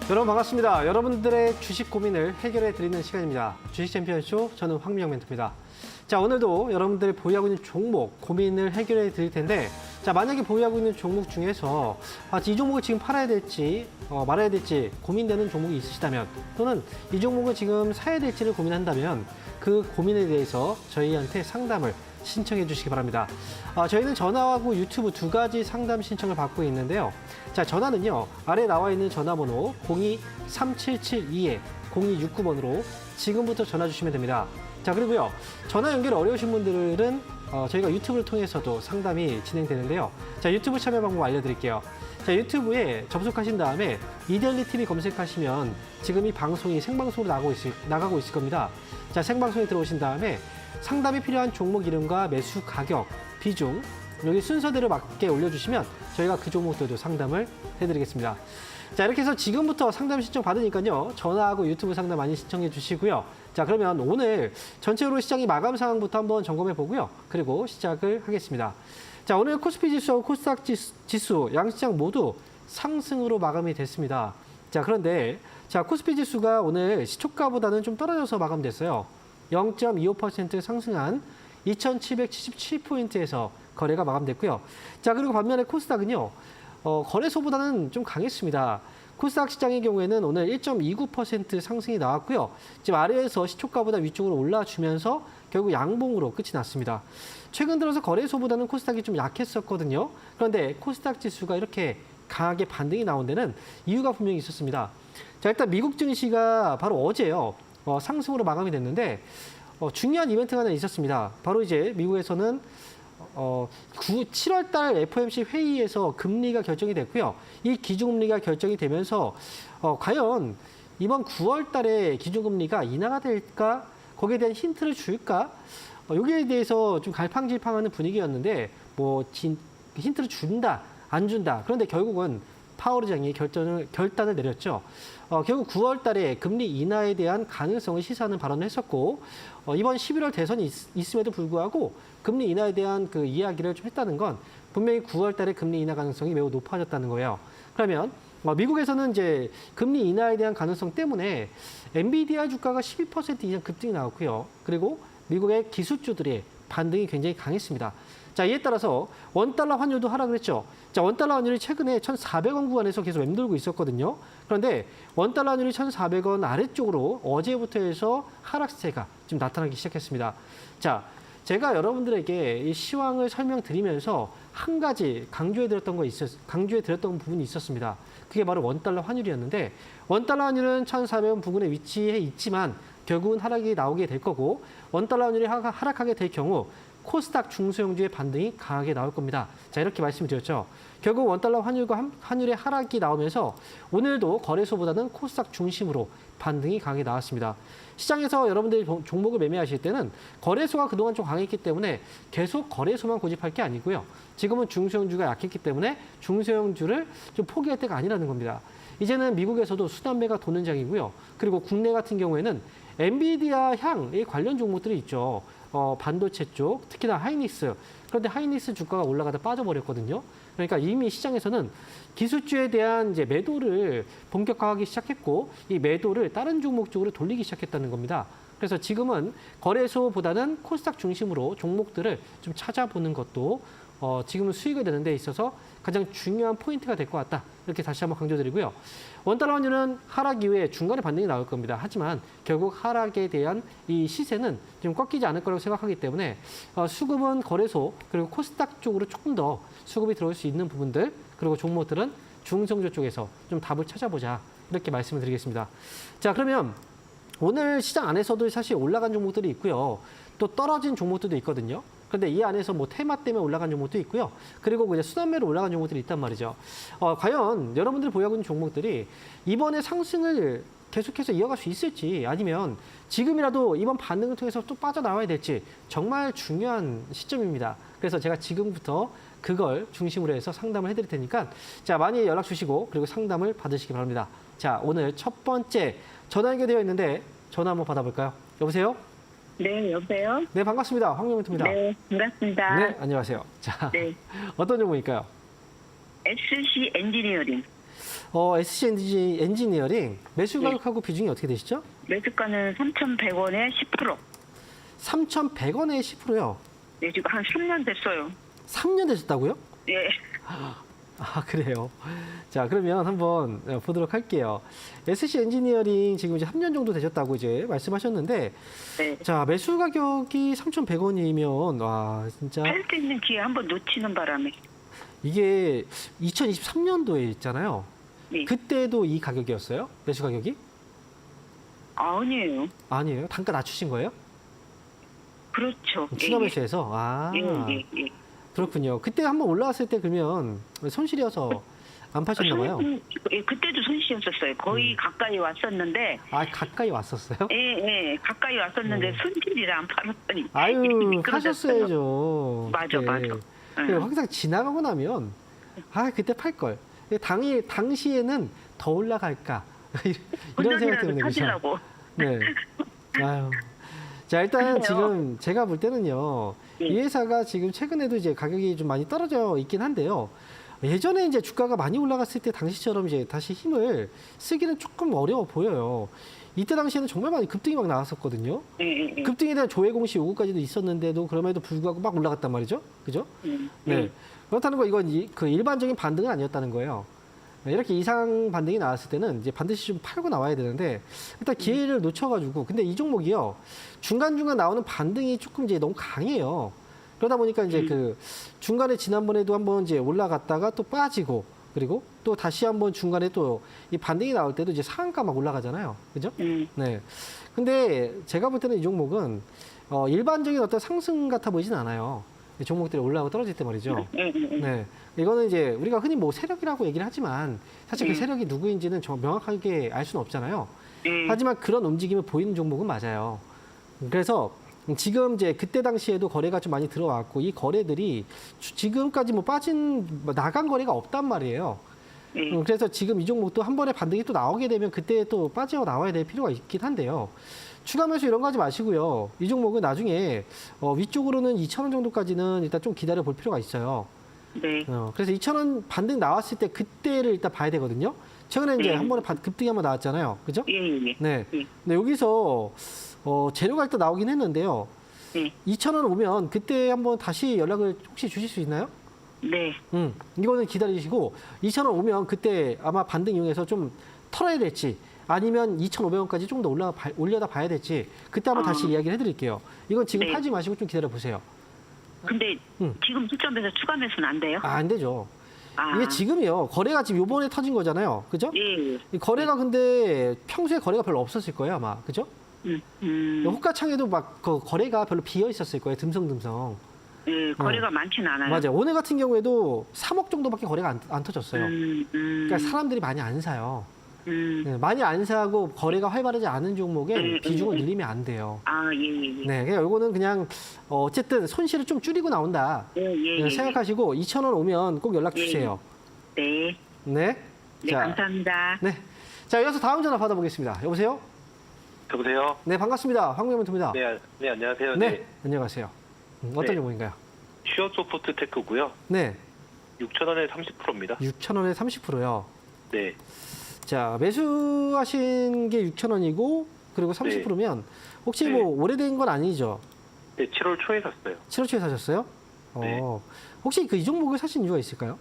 여러분 반갑습니다. 여러분들의 주식 고민을 해결해 드리는 시간입니다. 주식 챔피언쇼, 저는 황민영 멘토입니다. 자, 오늘도 여러분들이 보유하고 있는 종목 고민을 해결해 드릴 텐데, 자, 만약에 보유하고 있는 종목 중에서 이 종목을 지금 팔아야 될지 말아야 될지 고민되는 종목이 있으시다면, 또는 이 종목을 지금 사야 될지를 고민한다면 그 고민에 대해서 저희한테 상담을 신청해 주시기 바랍니다. 저희는 전화하고 유튜브 두 가지 상담 신청을 받고 있는데요. 자, 전화는요, 아래 나와 있는 전화번호 02-3772-0269번으로 지금부터 전화 주시면 됩니다. 자, 그리고요, 전화 연결 어려우신 분들은 저희가 유튜브를 통해서도 상담이 진행되는데요. 자, 유튜브 참여 방법 알려드릴게요. 자, 유튜브에 접속하신 다음에 이데일리 TV 검색하시면 지금 이 방송이 생방송으로 나가고 있을 겁니다. 자, 생방송에 들어오신 다음에 상담이 필요한 종목 이름과 매수 가격, 비중, 여기 순서대로 맞게 올려주시면 저희가 그 종목들도 상담을 해드리겠습니다. 자, 이렇게 해서 지금부터 상담 신청 받으니까요, 전화하고 유튜브 상담 많이 신청해 주시고요. 자, 그러면 오늘 전체적으로 시장이 마감 상황부터 한번 점검해 보고요. 그리고 시작을 하겠습니다. 자, 오늘 코스피 지수와 코스닥 지수 양시장 모두 상승으로 마감이 됐습니다. 자, 그런데 자, 코스피 지수가 오늘 시초가보다는 좀 떨어져서 마감됐어요. 0.25% 상승한 2,777포인트에서 거래가 마감됐고요. 자, 그리고 반면에 코스닥은요, 거래소보다는 좀 강했습니다. 코스닥 시장의 경우에는 오늘 1.29% 상승이 나왔고요. 지금 아래에서 시초가보다 위쪽으로 올라주면서 결국 양봉으로 끝이 났습니다. 최근 들어서 거래소보다는 코스닥이 좀 약했었거든요. 그런데 코스닥 지수가 이렇게 강하게 반등이 나온 데는 이유가 분명히 있었습니다. 자, 일단 미국 증시가 바로 어제요, 상승으로 마감이 됐는데, 중요한 이벤트가 하나 있었습니다. 바로 이제 미국에서는 7월 달 FOMC 회의에서 금리가 결정이 됐고요. 이 기준금리가 결정이 되면서 과연 이번 9월 달에 기준금리가 인하가 될까? 거기에 대한 힌트를 줄까? 여기에 대해서 좀 갈팡질팡하는 분위기였는데, 힌트를 준다, 안 준다. 그런데 결국은 파월 의장이 결단을 내렸죠. 결국 9월 달에 금리 인하에 대한 가능성을 시사하는 발언을 했었고, 이번 11월 대선이 있음에도 불구하고 금리 인하에 대한 그 이야기를 좀 했다는 건 분명히 9월 달에 금리 인하 가능성이 매우 높아졌다는 거예요. 그러면 미국에서는 이제 금리 인하에 대한 가능성 때문에 엔비디아 주가가 12% 이상 급등이 나왔고요. 그리고 미국의 기술주들의 반등이 굉장히 강했습니다. 자, 이에 따라서 원달러 환율도 하락을 했죠. 자, 원달러 환율이 최근에 1,400원 구간에서 계속 맴돌고 있었거든요. 그런데 원달러 환율이 1,400원 아래쪽으로 어제부터 해서 하락세가 좀 나타나기 시작했습니다. 자, 제가 여러분들에게 이 시황을 설명드리면서 한 가지 강조해 드렸던 부분이 있었습니다. 그게 바로 원달러 환율이었는데, 원달러 환율은 1,400원 부근에 위치해 있지만 결국은 하락이 나오게 될 거고, 원달러 환율이 하락하게 될 경우 코스닥 중소형주의 반등이 강하게 나올 겁니다. 자, 이렇게 말씀을 드렸죠. 결국 원달러 환율의 하락이 나오면서 오늘도 거래소보다는 코스닥 중심으로 반등이 강하게 나왔습니다. 시장에서 여러분들이 종목을 매매하실 때는 거래소가 그동안 좀 강했기 때문에 계속 거래소만 고집할 게 아니고요. 지금은 중소형주가 약했기 때문에 중소형주를 좀 포기할 때가 아니라는 겁니다. 이제는 미국에서도 순환매가 도는 장이고요. 그리고 국내 같은 경우에는 엔비디아 향의 관련 종목들이 있죠. 반도체 쪽, 특히나 하이닉스. 그런데 하이닉스 주가가 올라가다 빠져버렸거든요. 그러니까 이미 시장에서는 기술주에 대한 이제 매도를 본격화하기 시작했고, 이 매도를 다른 종목 쪽으로 돌리기 시작했다는 겁니다. 그래서 지금은 거래소보다는 코스닥 중심으로 종목들을 좀 찾아보는 것도 지금은 수익을 내는 데 있어서 가장 중요한 포인트가 될 것 같다. 이렇게 다시 한번 강조드리고요. 원달러 환율은 하락 이후에 중간에 반등이 나올 겁니다. 하지만 결국 하락에 대한 이 시세는 좀 꺾이지 않을 거라고 생각하기 때문에 수급은 거래소 그리고 코스닥 쪽으로 조금 더 수급이 들어올 수 있는 부분들, 그리고 종목들은 중성주 쪽에서 좀 답을 찾아보자. 이렇게 말씀을 드리겠습니다. 자, 그러면 오늘 시장 안에서도 사실 올라간 종목들이 있고요. 또 떨어진 종목들도 있거든요. 그런데 이 안에서 테마 때문에 올라간 종목도 있고요. 그리고 그냥 순환매로 올라간 종목들이 있단 말이죠. 과연 여러분들이 보유하고 있는 종목들이 이번에 상승을 계속해서 이어갈 수 있을지, 아니면 지금이라도 이번 반등을 통해서 또 빠져나와야 될지 정말 중요한 시점입니다. 그래서 제가 지금부터 그걸 중심으로 해서 상담을 해드릴 테니까, 자, 많이 연락 주시고 그리고 상담을 받으시기 바랍니다. 자, 오늘 첫 번째 전화 연결되어 있는데 전화 한번 받아볼까요? 여보세요? 네, 여보세요? 네, 반갑습니다. 황민영 멘토입니다. 네, 반갑습니다. 네, 안녕하세요. 자, 네. 어떤 종목일까요? SC 엔지니어링. SC 엔지니어링 매수 네. 가격하고 비중이 어떻게 되시죠? 매수가는 3,100원에 10%. 3,100원에 10%요. 네, 지금 한 3년 됐어요. 3년 되셨다고요? 예. 아, 그래요. 자, 그러면 한번 보도록 할게요. SC 엔지니어링 지금 이제 3년 정도 되셨다고 이제 말씀하셨는데, 네. 자, 매수 가격이 3,100원이면, 와, 진짜, 할 수 있는 기회 한번 놓치는 바람에. 이게 2023년도에 있잖아요. 네. 그때도 이 가격이었어요? 매수 가격이? 아니에요. 아니에요. 단가 낮추신 거예요? 그렇죠. 추가 매수해서? 아, 예, 예, 예. 그렇군요. 그때 한번 올라왔을 때 그러면 손실이어서 안 파셨나 봐요. 예, 그때도 손실이었었어요. 거의 가까이 왔었는데, 아, 가까이 왔었어요? 예, 예, 가까이 왔었는데 손실이라 안 팔았더니. 아유, 미끄러졌어요. 파셨어야죠. 맞아, 그때. 맞아. 그리고 항상 지나가고 나면, 아, 그때 팔걸. 당시에는 더 올라갈까. 이런 생각 때문에. 그죠? 사주려고. 네. 아유. 자, 일단 그래요. 지금 제가 볼 때는요, 네. 이 회사가 지금 최근에도 이제 가격이 좀 많이 떨어져 있긴 한데요. 예전에 이제 주가가 많이 올라갔을 때 당시처럼 이제 다시 힘을 쓰기는 조금 어려워 보여요. 이때 당시에는 정말 많이 급등이 막 나왔었거든요. 예, 예, 예. 급등에 대한 조회 공시 요구까지도 있었는데도 그럼에도 불구하고 막 올라갔단 말이죠. 그죠? 네. 그렇다는 거 이건 그 일반적인 반등은 아니었다는 거예요. 네, 이렇게 이상 반등이 나왔을 때는 이제 반드시 좀 팔고 나와야 되는데 일단 기회를 놓쳐가지고 근데 이 종목이요 중간중간 나오는 반등이 조금 이제 너무 강해요. 그러다 보니까 이제 그 중간에 지난번에도 한번 이제 올라갔다가 또 빠지고 그리고 또 다시 한번 중간에 또 이 반등이 나올 때도 이제 상한가 막 올라가잖아요. 그죠? 네. 근데 제가 볼 때는 이 종목은 일반적인 어떤 상승 같아 보이진 않아요. 이 종목들이 올라가고 떨어질 때 말이죠. 네. 이거는 이제 우리가 흔히 뭐 세력이라고 얘기를 하지만 사실 그 세력이 누구인지는 명확하게 알 수는 없잖아요. 하지만 그런 움직임을 보이는 종목은 맞아요. 그래서 지금 이제 그때 당시에도 거래가 좀 많이 들어왔고 이 거래들이 지금까지 뭐 나간 거래가 없단 말이에요. 그래서 지금 이 종목도 한 번에 반등이 또 나오게 되면 그때 또 빠져 나와야 될 필요가 있긴 한데요. 추가 매수 이런 거 하지 마시고요. 이 종목은 나중에 위쪽으로는 2,000원 정도까지는 일단 좀 기다려 볼 필요가 있어요. 네. 그래서 2,000원 반등 나왔을 때 그때를 일단 봐야 되거든요. 최근에 이제 한 번에 급등이 한번 나왔잖아요. 그죠? 예, 예, 예. 네. 예. 근데 여기서 재료가 일단 나오긴 했는데요. 네. 2,000원 오면 그때 한번 다시 연락을 혹시 주실 수 있나요? 네. 이거는 기다리시고 2,000원 오면 그때 아마 반등 이용해서 좀 털어야 될지 아니면 2,500원까지 좀 더 올려다 봐야 될지 그때 한번 다시 이야기를 해드릴게요. 이건 지금 네. 팔지 마시고 좀 기다려 보세요. 근데 지금 시점에서 추가 매수는 안 돼요? 안 되죠. 아. 이게 지금이요. 거래가 지금 요번에 터진 거잖아요. 그죠? 예. 이 거래가 근데 평소에 거래가 별로 없었을 거예요, 아마. 그죠? 호가창에도 막 그 거래가 별로 비어 있었을 거예요. 듬성듬성. 예, 거래가 많지는 않아요. 맞아요. 오늘 같은 경우에도 3억 정도밖에 거래가 안 터졌어요. 그러니까 사람들이 많이 안 사요. 네, 많이 안 사고 거래가 활발하지 않은 종목에 비중을 늘리면 안 돼요. 아, 예, 예, 예. 네, 그냥 이거는 그냥 어쨌든 손실을 좀 줄이고 나온다. 예, 예, 예. 생각하시고 2,000원 오면 꼭 연락 주세요. 네. 네. 네, 감사합니다. 네. 자, 이어서 다음 전화 받아보겠습니다. 여보세요? 여보세요? 네, 반갑습니다. 황명문입니다. 네, 안녕하세요. 네, 안녕하세요. 어떤 네. 종목인가요? 슈어소프트 테크고요. 네, 6,000원에 30%입니다. 6,000원에 30%요. 네. 자, 매수하신 게 6,000원이고 그리고 30%면 혹시 네. 뭐 오래된 건 아니죠? 네, 7월 초에 샀어요. 7월 초에 사셨어요? 네. 혹시 그 이 종목을 사신 이유가 있을까요?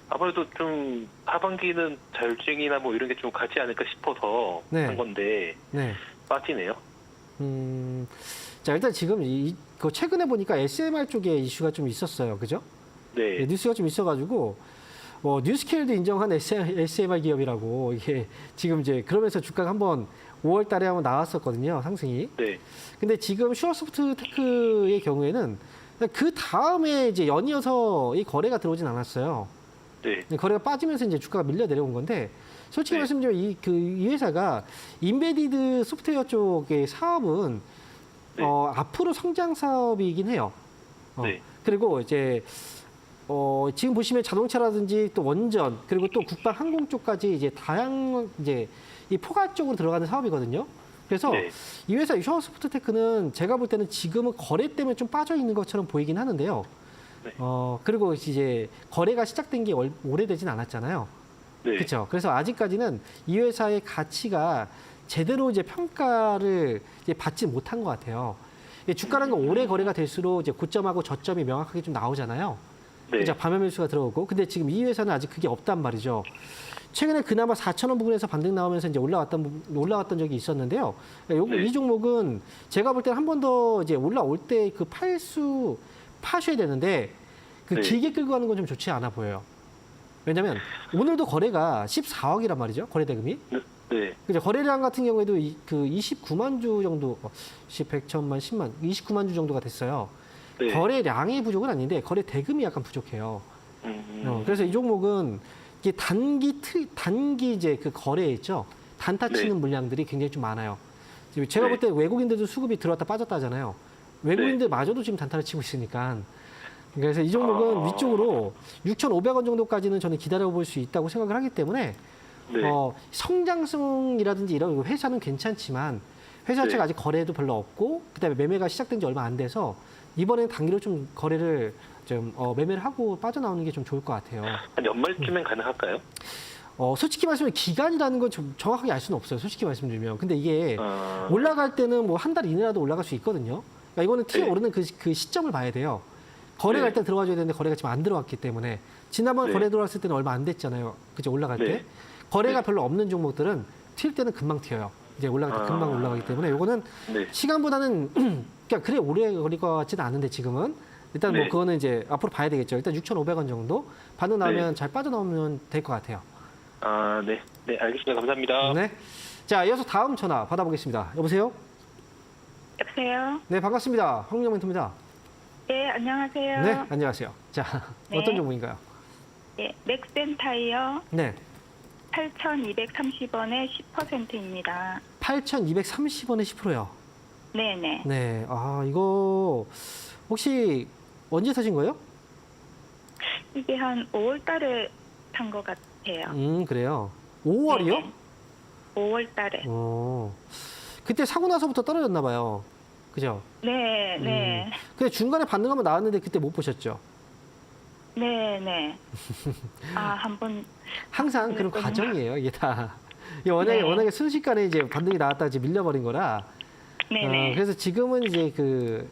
아무래도 좀 하반기는 자율주행이나 뭐 이런 게 좀 가지 않을까 싶어서 네. 한 건데 네. 빠지네요. 자, 일단 지금 그 최근에 보니까 SMR 쪽에 이슈가 좀 있었어요. 그죠? 네. 네, 뉴스가 좀 있어가지고 뉴스케일도 인정한 SMR 기업이라고 이게 지금 이제 그러면서 주가가 한번 5월 달에 한번 나왔었거든요. 상승이. 네. 근데 지금 슈어소프트 테크의 경우에는 그 다음에 이제 연이어서 이 거래가 들어오진 않았어요. 네. 거래가 빠지면서 이제 주가가 밀려 내려온 건데 솔직히 네. 말씀드리면 이 회사가 인베디드 소프트웨어 쪽의 사업은 네. 앞으로 성장 사업이긴 해요. 네. 그리고 이제 지금 보시면 자동차라든지 또 원전 그리고 또 국방 항공 쪽까지 이제 다양한 이제 이 포괄적으로 들어가는 사업이거든요. 그래서 네. 이 회사 슈어소프트테크는 제가 볼 때는 지금은 거래 때문에 좀 빠져 있는 것처럼 보이긴 하는데요. 네. 그리고 이제 거래가 시작된 게 오래되진 않았잖아요. 네. 그렇죠. 그래서 아직까지는 이 회사의 가치가 제대로 이제 평가를 이제 받지 못한 것 같아요. 이 주가라는 건 오래 거래가 될수록 이제 고점하고 저점이 명확하게 좀 나오잖아요. 네. 그죠? 밤의 매수가 들어오고. 근데 지금 이 회사는 아직 그게 없단 말이죠. 최근에 그나마 4,000원 부근에서 반등 나오면서 이제 올라왔던 적이 있었는데요. 네. 이 종목은 제가 볼 때는 한 번 더 이제 올라올 때 그 파셔야 되는데 그 네. 길게 끌고 가는 건 좀 좋지 않아 보여요. 왜냐면 오늘도 거래가 14억이란 말이죠. 거래 대금이. 네. 그죠? 거래량 같은 경우에도 그 29만 주 정도, 100, 1000만, 10만, 29만 주 정도가 됐어요. 네. 거래량의 부족은 아닌데 거래 대금이 약간 부족해요. 그래서 이 종목은 이게 단기 이제 그 거래에 있죠. 단타 치는 네. 물량들이 굉장히 좀 많아요. 지금 제가 네. 볼 때 외국인들도 수급이 들어왔다 빠졌다 하잖아요. 외국인들마저도 지금 단타를 치고 있으니까. 그래서 이 종목은 위쪽으로 6,500원 정도까지는 저는 기다려볼 수 있다고 생각을 하기 때문에 네. 성장성이라든지 이런 회사는 괜찮지만 회사 자체가 네. 아직 거래도 별로 없고 그다음에 매매가 시작된 지 얼마 안 돼서 이번에는 단기로 좀 거래를 좀 매매를 하고 빠져나오는 게 좀 좋을 것 같아요. 한 연말쯤엔 가능할까요? 솔직히 말씀드리면 기간이라는 건 좀 정확하게 알 수는 없어요. 솔직히 말씀드리면. 근데 이게 아, 올라갈 때는 뭐 한 달 이내라도 올라갈 수 있거든요. 그러니까 이거는 튀어 네. 오르는 그 시점을 봐야 돼요. 거래가 네. 일단 들어와줘야 되는데 거래가 지금 안 들어왔기 때문에 지난번 네. 거래 들어왔을 때는 얼마 안 됐잖아요. 그죠? 올라갈 네. 때. 거래가 네. 별로 없는 종목들은 튈 때는 금방 튀어요. 이제 올라갈 때 금방 올라가기 때문에 요거는 네. 시간보다는 그러니까 그래 오래 걸릴 것 같지는 않은데 지금은 일단 뭐 네. 그거는 이제 앞으로 봐야 되겠죠. 일단 6,500원 정도 반응 나오면 잘 빠져나오면 될 것 같아요. 아, 네. 네, 알겠습니다. 감사합니다. 네. 자, 이어서 다음 전화 받아보겠습니다. 여보세요? 여보세요? 네, 반갑습니다. 황민영 멘토입니다. 네, 안녕하세요. 네, 안녕하세요. 자, 네. 어떤 종목인가요? 네, 넥센 타이어 네, 8,230원에 10%입니다. 8,230원에 10%요. 네네. 네, 아, 이거 혹시 언제 사신 거예요? 이게 한 5월 달에 산 것 같아요. 그래요. 5월이요? 5월 달에. 그때 사고 나서부터 떨어졌나 봐요. 그죠? 네, 네. 근데 중간에 반등 한번 나왔는데 그때 못 보셨죠? 네, 네. 아, 한번 항상 그런 그랬구나. 과정이에요, 이게 다. 이게 네. 워낙에 순식간에 이제 반등이 나왔다가 이제 밀려버린 거라. 네네. 그래서 지금은 이제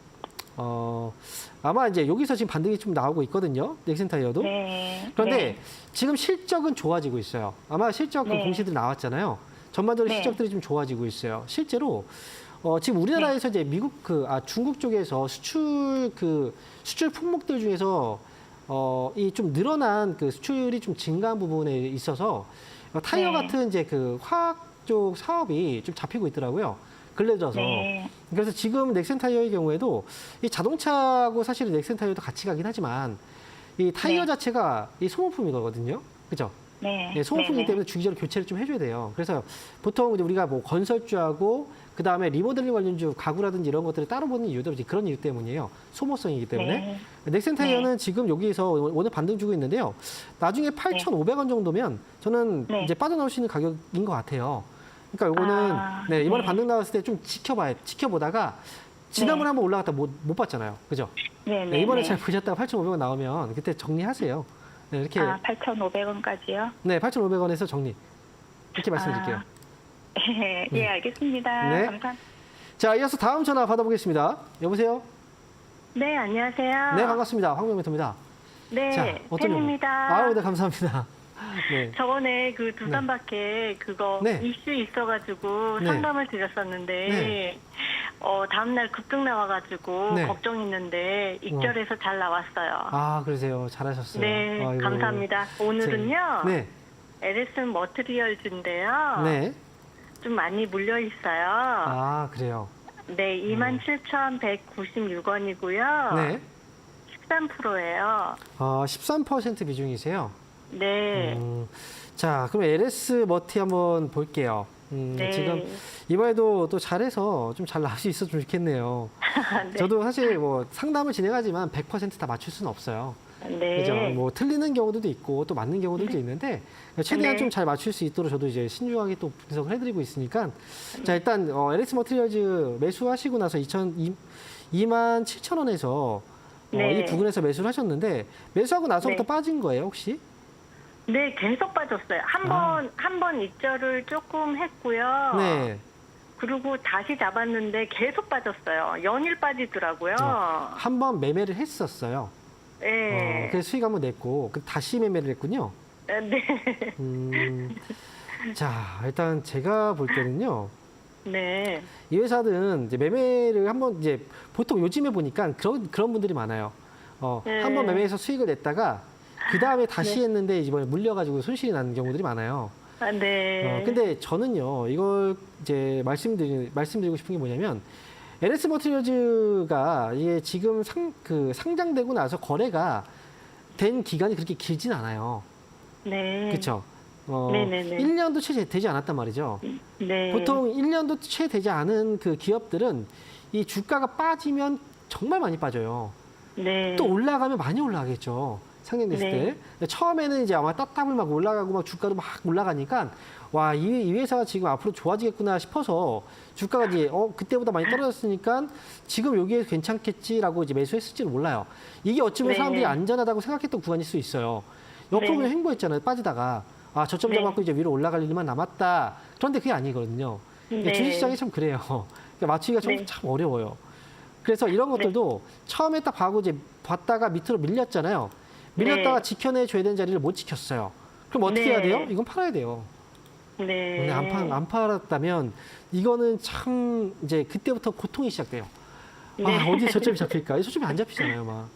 아마 이제 여기서 지금 반등이 좀 나오고 있거든요. 넥센타이어도. 네. 그런데 네. 지금 실적은 좋아지고 있어요. 아마 실적 그 네. 공시들 나왔잖아요. 전반적으로 네. 실적들이 좀 좋아지고 있어요. 실제로 지금 우리나라에서 이제 중국 쪽에서 수출 품목들 중에서 이 좀 늘어난 그 수출이 좀 증가한 부분에 있어서 타이어 네. 같은 이제 그 화학 쪽 사업이 좀 잡히고 있더라고요. 근래 들어서. 네. 그래서 지금 넥센타이어의 경우에도 이 자동차하고 사실은 넥센타이어도 같이 가긴 하지만 이 타이어 네. 자체가 이 소모품이거든요. 그죠? 네. 네, 소모품이기 네네. 때문에 주기적으로 교체를 좀 해줘야 돼요. 그래서 보통 이제 우리가 뭐 건설주하고 그 다음에 리모델링 관련주 가구라든지 이런 것들을 따로 보는 이유도 이제 그런 이유 때문이에요. 소모성이기 때문에. 네. 넥센 타이어는 지금 여기에서 오늘 반등 주고 있는데요. 나중에 8,500원 정도면 저는 네. 이제 빠져나올 수 있는 가격인 것 같아요. 그러니까 요거는 아, 네, 이번에 네. 반등 나왔을 때 좀 지켜보다가 지난번에 네. 한번 올라갔다 못 봤잖아요. 그죠? 네네. 네, 이번에 잘 보셨다가 8,500원 나오면 그때 정리하세요. 네, 이렇게 아, 8,500원까지요? 네, 8,500원에서 정리. 이렇게 말씀드릴게요. 네, 예, 알겠습니다. 네. 감사합니다. 자, 이어서 다음 전화 받아보겠습니다. 여보세요? 네, 안녕하세요. 네, 반갑습니다. 황명멘토입니다. 네, 자, 어떤 팬입니다. 아유, 네, 감사합니다. 네. 저번에 그 두산밖에 그거 네. 이슈 있어가지고 네. 상담을 드렸었는데 네. 다음날 급등 나와가지고 네. 걱정했는데 익절해서 잘 나왔어요. 아, 그러세요. 잘하셨어요. 네, 아이고. 감사합니다. 오늘은요. 네, LS 머트리얼즈인데요. 네. 좀 많이 물려 있어요. 아, 그래요. 네, 27,196원이고요. 네. 13%예요. 13% 비중이세요. 네. 자, 그럼 LS 머티 한번 볼게요. 네. 지금 이번에도 또 잘해서 좀 잘 나올 수 있었으면 좋겠네요. 네. 저도 사실 뭐 상담을 진행하지만 100%다 맞출 수는 없어요. 네. 그죠? 뭐 틀리는 경우들도 있고 또 맞는 경우들도 있는데 최대한 네. 좀 잘 맞출 수 있도록 저도 이제 신중하게 또 분석을 해드리고 있으니까 자 일단 LS 머티리얼즈 매수하시고 나서 27,000원에서 네. 이 부근에서 매수를 하셨는데 매수하고 나서부터 네. 빠진 거예요 혹시? 네, 계속 빠졌어요. 한 번 입절을 조금 했고요. 네. 그리고 다시 잡았는데 계속 빠졌어요. 연일 빠지더라고요. 한번 매매를 했었어요. 네. 그래서 수익 한번 냈고 다시 매매를 했군요. 네. 자, 일단 제가 볼 때는요. 네. 이 회사는 이제 매매를 한번 이제 보통 요즘에 보니까 그런 분들이 많아요. 네. 한번 매매해서 수익을 냈다가 그 다음에 다시 했는데 이번에 물려가지고 손실이 나는 경우들이 많아요. 네. 근데 저는요, 이걸 이제 말씀드리고 싶은 게 뭐냐면, LS 머티리얼즈가 이게 지금 상장되고 나서 거래가 된 기간이 그렇게 길진 않아요. 네. 그렇죠? 네네네. 1년도 채 되지 않았단 말이죠. 네. 보통 1년도 채 되지 않은 그 기업들은 이 주가가 빠지면 정말 많이 빠져요. 네. 또 올라가면 많이 올라가겠죠. 상장됐을 네. 때. 처음에는 이제 아마 따따블 막 올라가고 막 주가도 막 올라가니까 와, 이 회사가 지금 앞으로 좋아지겠구나 싶어서 주가가 이제 그때보다 많이 떨어졌으니까 지금 여기에 괜찮겠지라고 이제 매수했을지는 몰라요. 이게 어찌보면 네. 사람들이 안전하다고 생각했던 구간일 수 있어요. 옆으로 네. 그냥 횡보했잖아요. 빠지다가. 아, 저점 네. 잡았고 이제 위로 올라갈 일만 남았다. 그런데 그게 아니거든요. 네. 주식시장이 참 그래요. 그러니까 맞추기가 네. 참 어려워요. 그래서 이런 것들도 처음에 딱 봐고 이제 봤다가 밑으로 밀렸잖아요. 밀렸다가 네. 지켜내줘야 되는 자리를 못 지켰어요. 그럼 어떻게 네. 해야 돼요? 이건 팔아야 돼요. 네. 근데 안 팔았다면 이거는 참 이제 그때부터 고통이 시작돼요. 네. 아, 어디 저점이 잡힐까? 이 저점이 안 잡히잖아요, 막.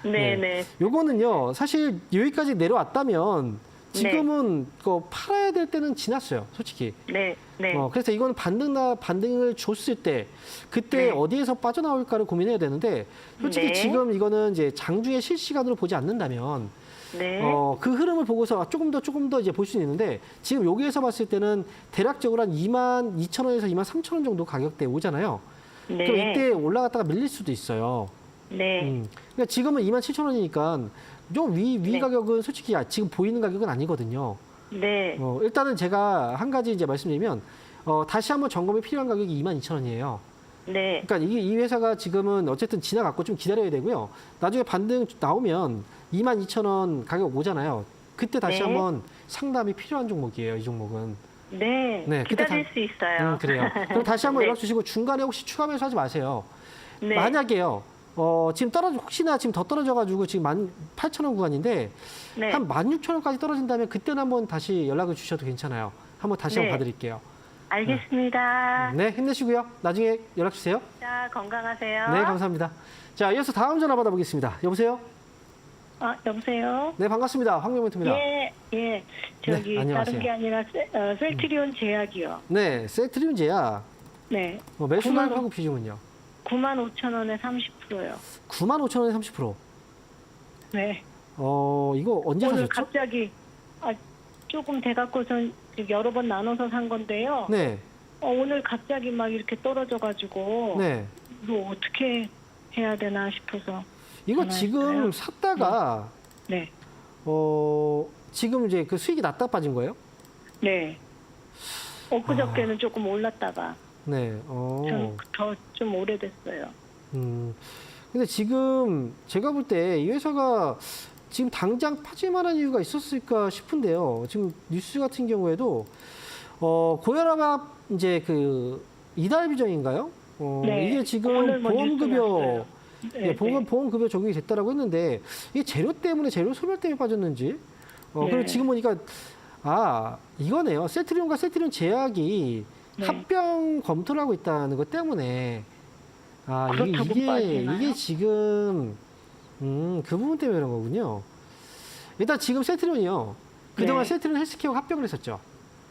네. 네. 요거는요, 사실 여기까지 내려왔다면 지금은 팔아야 될 때는 지났어요, 솔직히. 네. 네. 그래서 이거는 반등을 줬을 때 그때 네. 어디에서 빠져나올까를 고민해야 되는데 솔직히 네. 지금 이거는 이제 장중에 실시간으로 보지 않는다면 네. 그 흐름을 보고서 조금 더 이제 볼 수는 있는데 지금 여기에서 봤을 때는 대략적으로 한 22,000원에서 23,000원 정도 가격대 오잖아요. 네. 그럼 이때 올라갔다가 밀릴 수도 있어요. 네. 그러니까 지금은 27,000원이니까 좀 위 네. 가격은 솔직히 지금 보이는 가격은 아니거든요. 네. 일단은 제가 한 가지 이제 말씀드리면 다시 한번 점검이 필요한 가격이 22,000원이에요. 네. 그러니까 이 회사가 지금은 어쨌든 지나갔고 좀 기다려야 되고요. 나중에 반등 나오면 22,000원 가격 오잖아요. 그때 다시 네. 한번 상담이 필요한 종목이에요. 이 종목은. 네. 네, 그때 기다릴 수 있어요. 그래요. 그럼 다시 한번 네. 연락 주시고 중간에 혹시 추가 매수하지 마세요. 네. 만약에요. 지금 혹시나 지금 더 떨어져가지고 지금 18,000원 구간인데 네. 한 16,000원까지 떨어진다면 그때는 한번 다시 연락을 주셔도 괜찮아요. 한번 다시 네. 한번 봐드릴게요. 알겠습니다. 네, 힘내시고요. 나중에 연락 주세요. 자, 건강하세요. 네, 감사합니다. 자, 이어서 다음 전화 받아보겠습니다. 여보세요? 여보세요? 네, 반갑습니다. 황명멘트입니다. 예, 예. 저기 네, 안녕하세요. 다른 게 아니라 셀트리온 제약이요. 네, 셀트리온 제약 네. 매수 9만 가격하고 비중은요? 95,000원에 30%요. 95,000원에 30%. 네. 이거 언제 오늘 사셨죠? 갑자기 조금 돼갖고선 여러 번 나눠서 산 건데요. 네, 오늘 갑자기 막 이렇게 떨어져가지고 네. 이거 어떻게 해야 되나 싶어서. 이거 전화했어요. 지금 샀다가 네. 지금 이제 그 수익이 났다 빠진 거예요? 네. 엊그저께는 조금 올랐다가 네. 더 좀 오래됐어요. 근데 지금 제가 볼 때 이 회사가 지금 당장 빠질 만한 이유가 있었을까 싶은데요. 지금 뉴스 같은 경우에도 고혈압 이제 그 이달 비정인가요? 네. 이게 지금 오늘 뭐 뉴스 보험급여 났어요. 네, 보험급여 적용이 됐다라고 했는데 이게 재료 소멸 때문에 빠졌는지 그리고 네. 지금 보니까 이거네요. 셀트리온과 셀트리온 제약이 네. 합병 검토를 하고 있다는 것 때문에 그렇다고 빠지나요? 이게 지금 그 부분 때문에 그런 거군요. 일단 지금 셀트리온이요. 그동안 네. 셀트리온 헬스케어가 합병을 했었죠.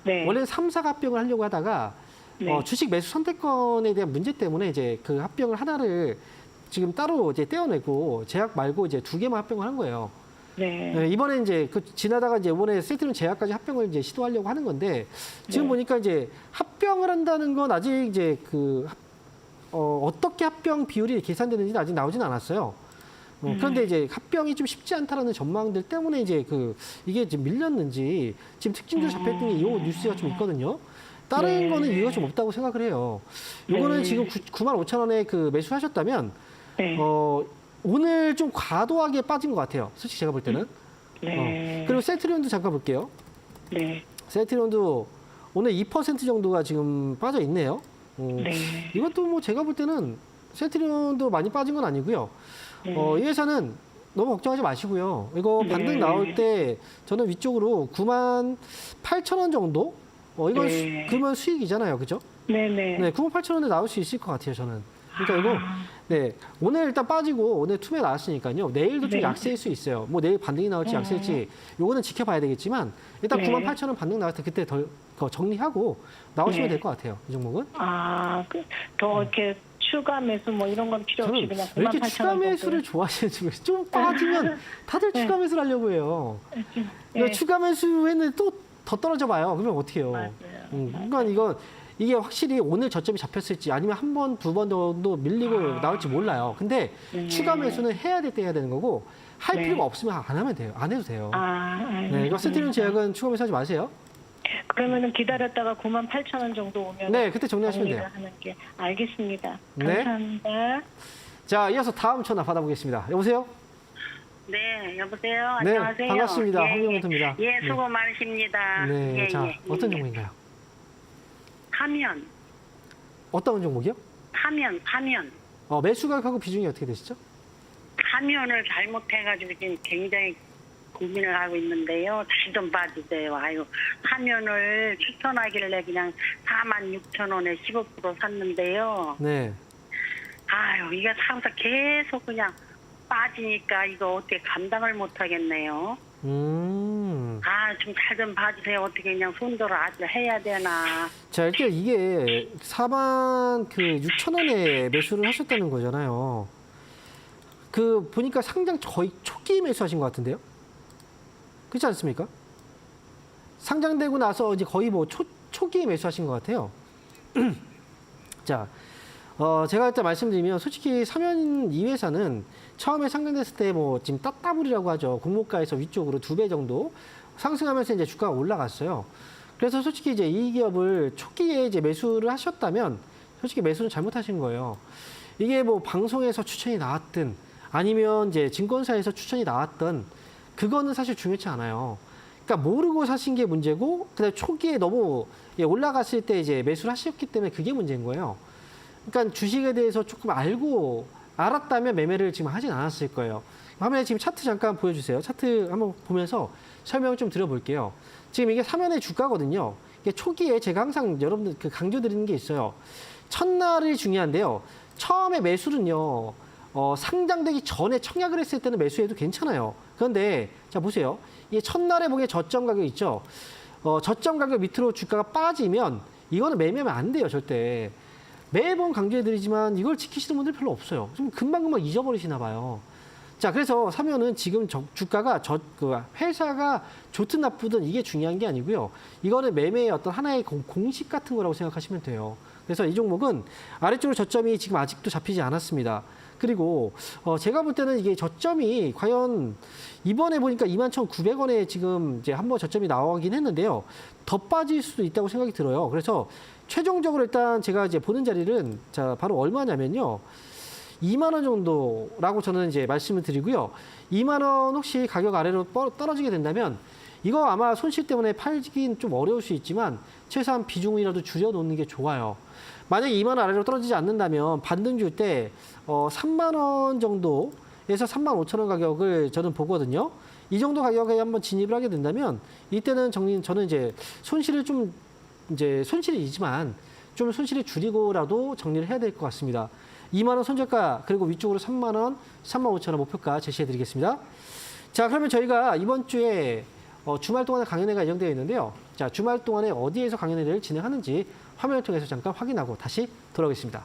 네. 원래는 3사가 합병을 하려고 하다가 네. 주식 매수 선택권에 대한 문제 때문에 이제 그 합병을 하나를 지금 따로 이제 떼어내고 제약 말고 이제 2개만 합병을 한 거예요. 네. 네, 이번에 이제 지나다가 이제 이번에 셀트리온 제약까지 합병을 이제 시도하려고 하는 건데 지금 네. 보니까 이제 합병을 한다는 건 아직 이제 어떻게 합병 비율이 계산되는지는 아직 나오진 않았어요. 그런데 이제 합병이 좀 쉽지 않다라는 전망들 때문에 이제 이게 지금 밀렸는지 지금 특징적으로 잡혀있던 게 이 뉴스가 좀 있거든요. 다른 네. 거는 이유가 좀 없다고 생각을 해요. 요거는 네. 지금 95,000원에 그 매수하셨다면 네. 오늘 좀 과도하게 빠진 것 같아요. 솔직히 제가 볼 때는. 네. 그리고 셀트리온도 잠깐 볼게요. 네. 셀트리온도 오늘 2% 정도가 지금 빠져 있네요. 네. 이것도 뭐 제가 볼 때는 셀트리온도 많이 빠진 건 아니고요. 네. 이 회사는 너무 걱정하지 마시고요. 이거 네. 반등 나올 때 저는 위쪽으로 98,000원 정도? 이건 네. 그러면 수익이잖아요. 그죠? 네네. 네, 98,000원에 나올 수 있을 것 같아요, 저는. 그러니까 이거, 네, 오늘 일단 빠지고 오늘 투매 나왔으니까요. 내일도 좀 네. 약세일 수 있어요. 뭐 내일 반등이 나올지 약세일지 요거는 지켜봐야 되겠지만 일단 네. 98,000원 반등 나올 때 그때 더 정리하고 나오시면 네. 될 것 같아요, 이 종목은. 더 이렇게 추가 매수 뭐 이런 건 필요 없이 저는 그냥 왜 이렇게 98,000원 추가 매수를 좋아하시는지 모르겠어요. 좀 빠지면 다들 네. 추가 매수를 하려고 해요. 이거 추가 매수했는데 또 더 떨어져 봐요. 그러면 어떻게 해요? 맞아요. 그러니까 이게 확실히 오늘 저점이 잡혔을지 아니면 한 번, 두 번 정도 밀리고 나올지 몰라요. 근데 네. 추가 매수는 해야 될 때 해야 되는 거고 할 네. 필요가 없으면 안 하면 돼요. 안 해도 돼요. 네, 이거 스티븐 알겠습니다. 제약은 추가 매수 하지 마세요. 그러면은 기다렸다가 98,000원 정도 오면 네, 그때 정리하시면 돼요. 하는 게 알겠습니다. 네. 감사합니다. 자, 이어서 다음 전화 받아보겠습니다. 여보세요? 네, 여보세요. 네, 안녕하세요. 반갑습니다. 예, 황영훈입니다. 예, 네. 수고 많으십니다. 네, 예, 자, 예, 어떤 예. 종목인가요? 파면, 어떤 종목이요? 파면. 매수 가격하고 비중이 어떻게 되시죠? 파면을 잘못해가지고 지금 굉장히 고민을 하고 있는데요. 잘 좀 봐주세요. 아유, 파면을 추천하길래 그냥 46,000원에 15% 샀는데요. 네. 아유, 이게 사면서 계속 그냥 빠지니까 이거 어떻게 감당을 못 하겠네요. 좀 잘 좀 봐주세요. 어떻게 그냥 손들어 아주 해야 되나. 자, 일단 이게 46,000원에 매수를 하셨다는 거잖아요. 보니까 상장 거의 초기 매수하신 것 같은데요? 그렇지 않습니까? 상장되고 나서 이제 거의 뭐 초기에 매수하신 것 같아요. 자, 제가 일단 말씀드리면 솔직히 삼연 이 회사는 처음에 상장됐을 때 뭐 지금 따따블이라고 하죠. 공모가에서 위쪽으로 2배 정도 상승하면서 이제 주가가 올라갔어요. 그래서 솔직히 이제 이 기업을 초기에 이제 매수를 하셨다면 솔직히 매수는 잘못하신 거예요. 이게 뭐 방송에서 추천이 나왔든 아니면 이제 증권사에서 추천이 나왔든 그거는 사실 중요치 않아요. 그러니까 모르고 사신 게 문제고 그다음에 초기에 너무 올라갔을 때 이제 매수를 하셨기 때문에 그게 문제인 거예요. 그러니까 주식에 대해서 조금 알았다면 매매를 지금 하진 않았을 거예요. 화면에 지금 차트 잠깐 보여주세요. 차트 한번 보면서 설명을 좀 드려볼게요. 지금 이게 삼연의 주가거든요. 이게 초기에 제가 항상 여러분들 강조드리는 게 있어요. 첫날이 중요한데요. 처음에 매수는요. 상장되기 전에 청약을 했을 때는 매수해도 괜찮아요. 그런데 자 보세요. 이게 첫날에 보기에 저점 가격 있죠. 저점 가격 밑으로 주가가 빠지면 이거는 매매하면 안 돼요. 절대. 매번 강조해드리지만 이걸 지키시는 분들 별로 없어요. 좀 금방금방 잊어버리시나 봐요. 자, 그래서 사면은 지금 주가가 회사가 좋든 나쁘든 이게 중요한 게 아니고요. 이거는 매매의 어떤 하나의 공식 같은 거라고 생각하시면 돼요. 그래서 이 종목은 아래쪽으로 저점이 지금 아직도 잡히지 않았습니다. 그리고 제가 볼 때는 이게 저점이 과연 이번에 보니까 21,900원에 지금 이제 한번 저점이 나오긴 했는데요. 더 빠질 수도 있다고 생각이 들어요. 그래서 최종적으로 일단 제가 이제 보는 자리는 자 바로 얼마냐면요. 2만 원 정도라고 저는 이제 말씀을 드리고요. 2만 원 혹시 가격 아래로 떨어지게 된다면 이거 아마 손실 때문에 팔긴 좀 어려울 수 있지만 최소한 비중이라도 줄여놓는 게 좋아요. 만약에 2만 원 아래로 떨어지지 않는다면 반등 줄 때 3만 원 정도에서 3만 5천 원 가격을 저는 보거든요. 이 정도 가격에 한번 진입을 하게 된다면 이때는 저는 이제 손실이지만 좀 손실을 줄이고라도 정리를 해야 될 것 같습니다. 2만 원 손절가 그리고 위쪽으로 3만 원, 3만 5천 원 목표가 제시해 드리겠습니다. 자, 그러면 저희가 이번 주에 주말 동안에 강연회가 예정되어 있는데요. 자, 주말 동안에 어디에서 강연회를 진행하는지 화면을 통해서 잠깐 확인하고 다시 돌아오겠습니다.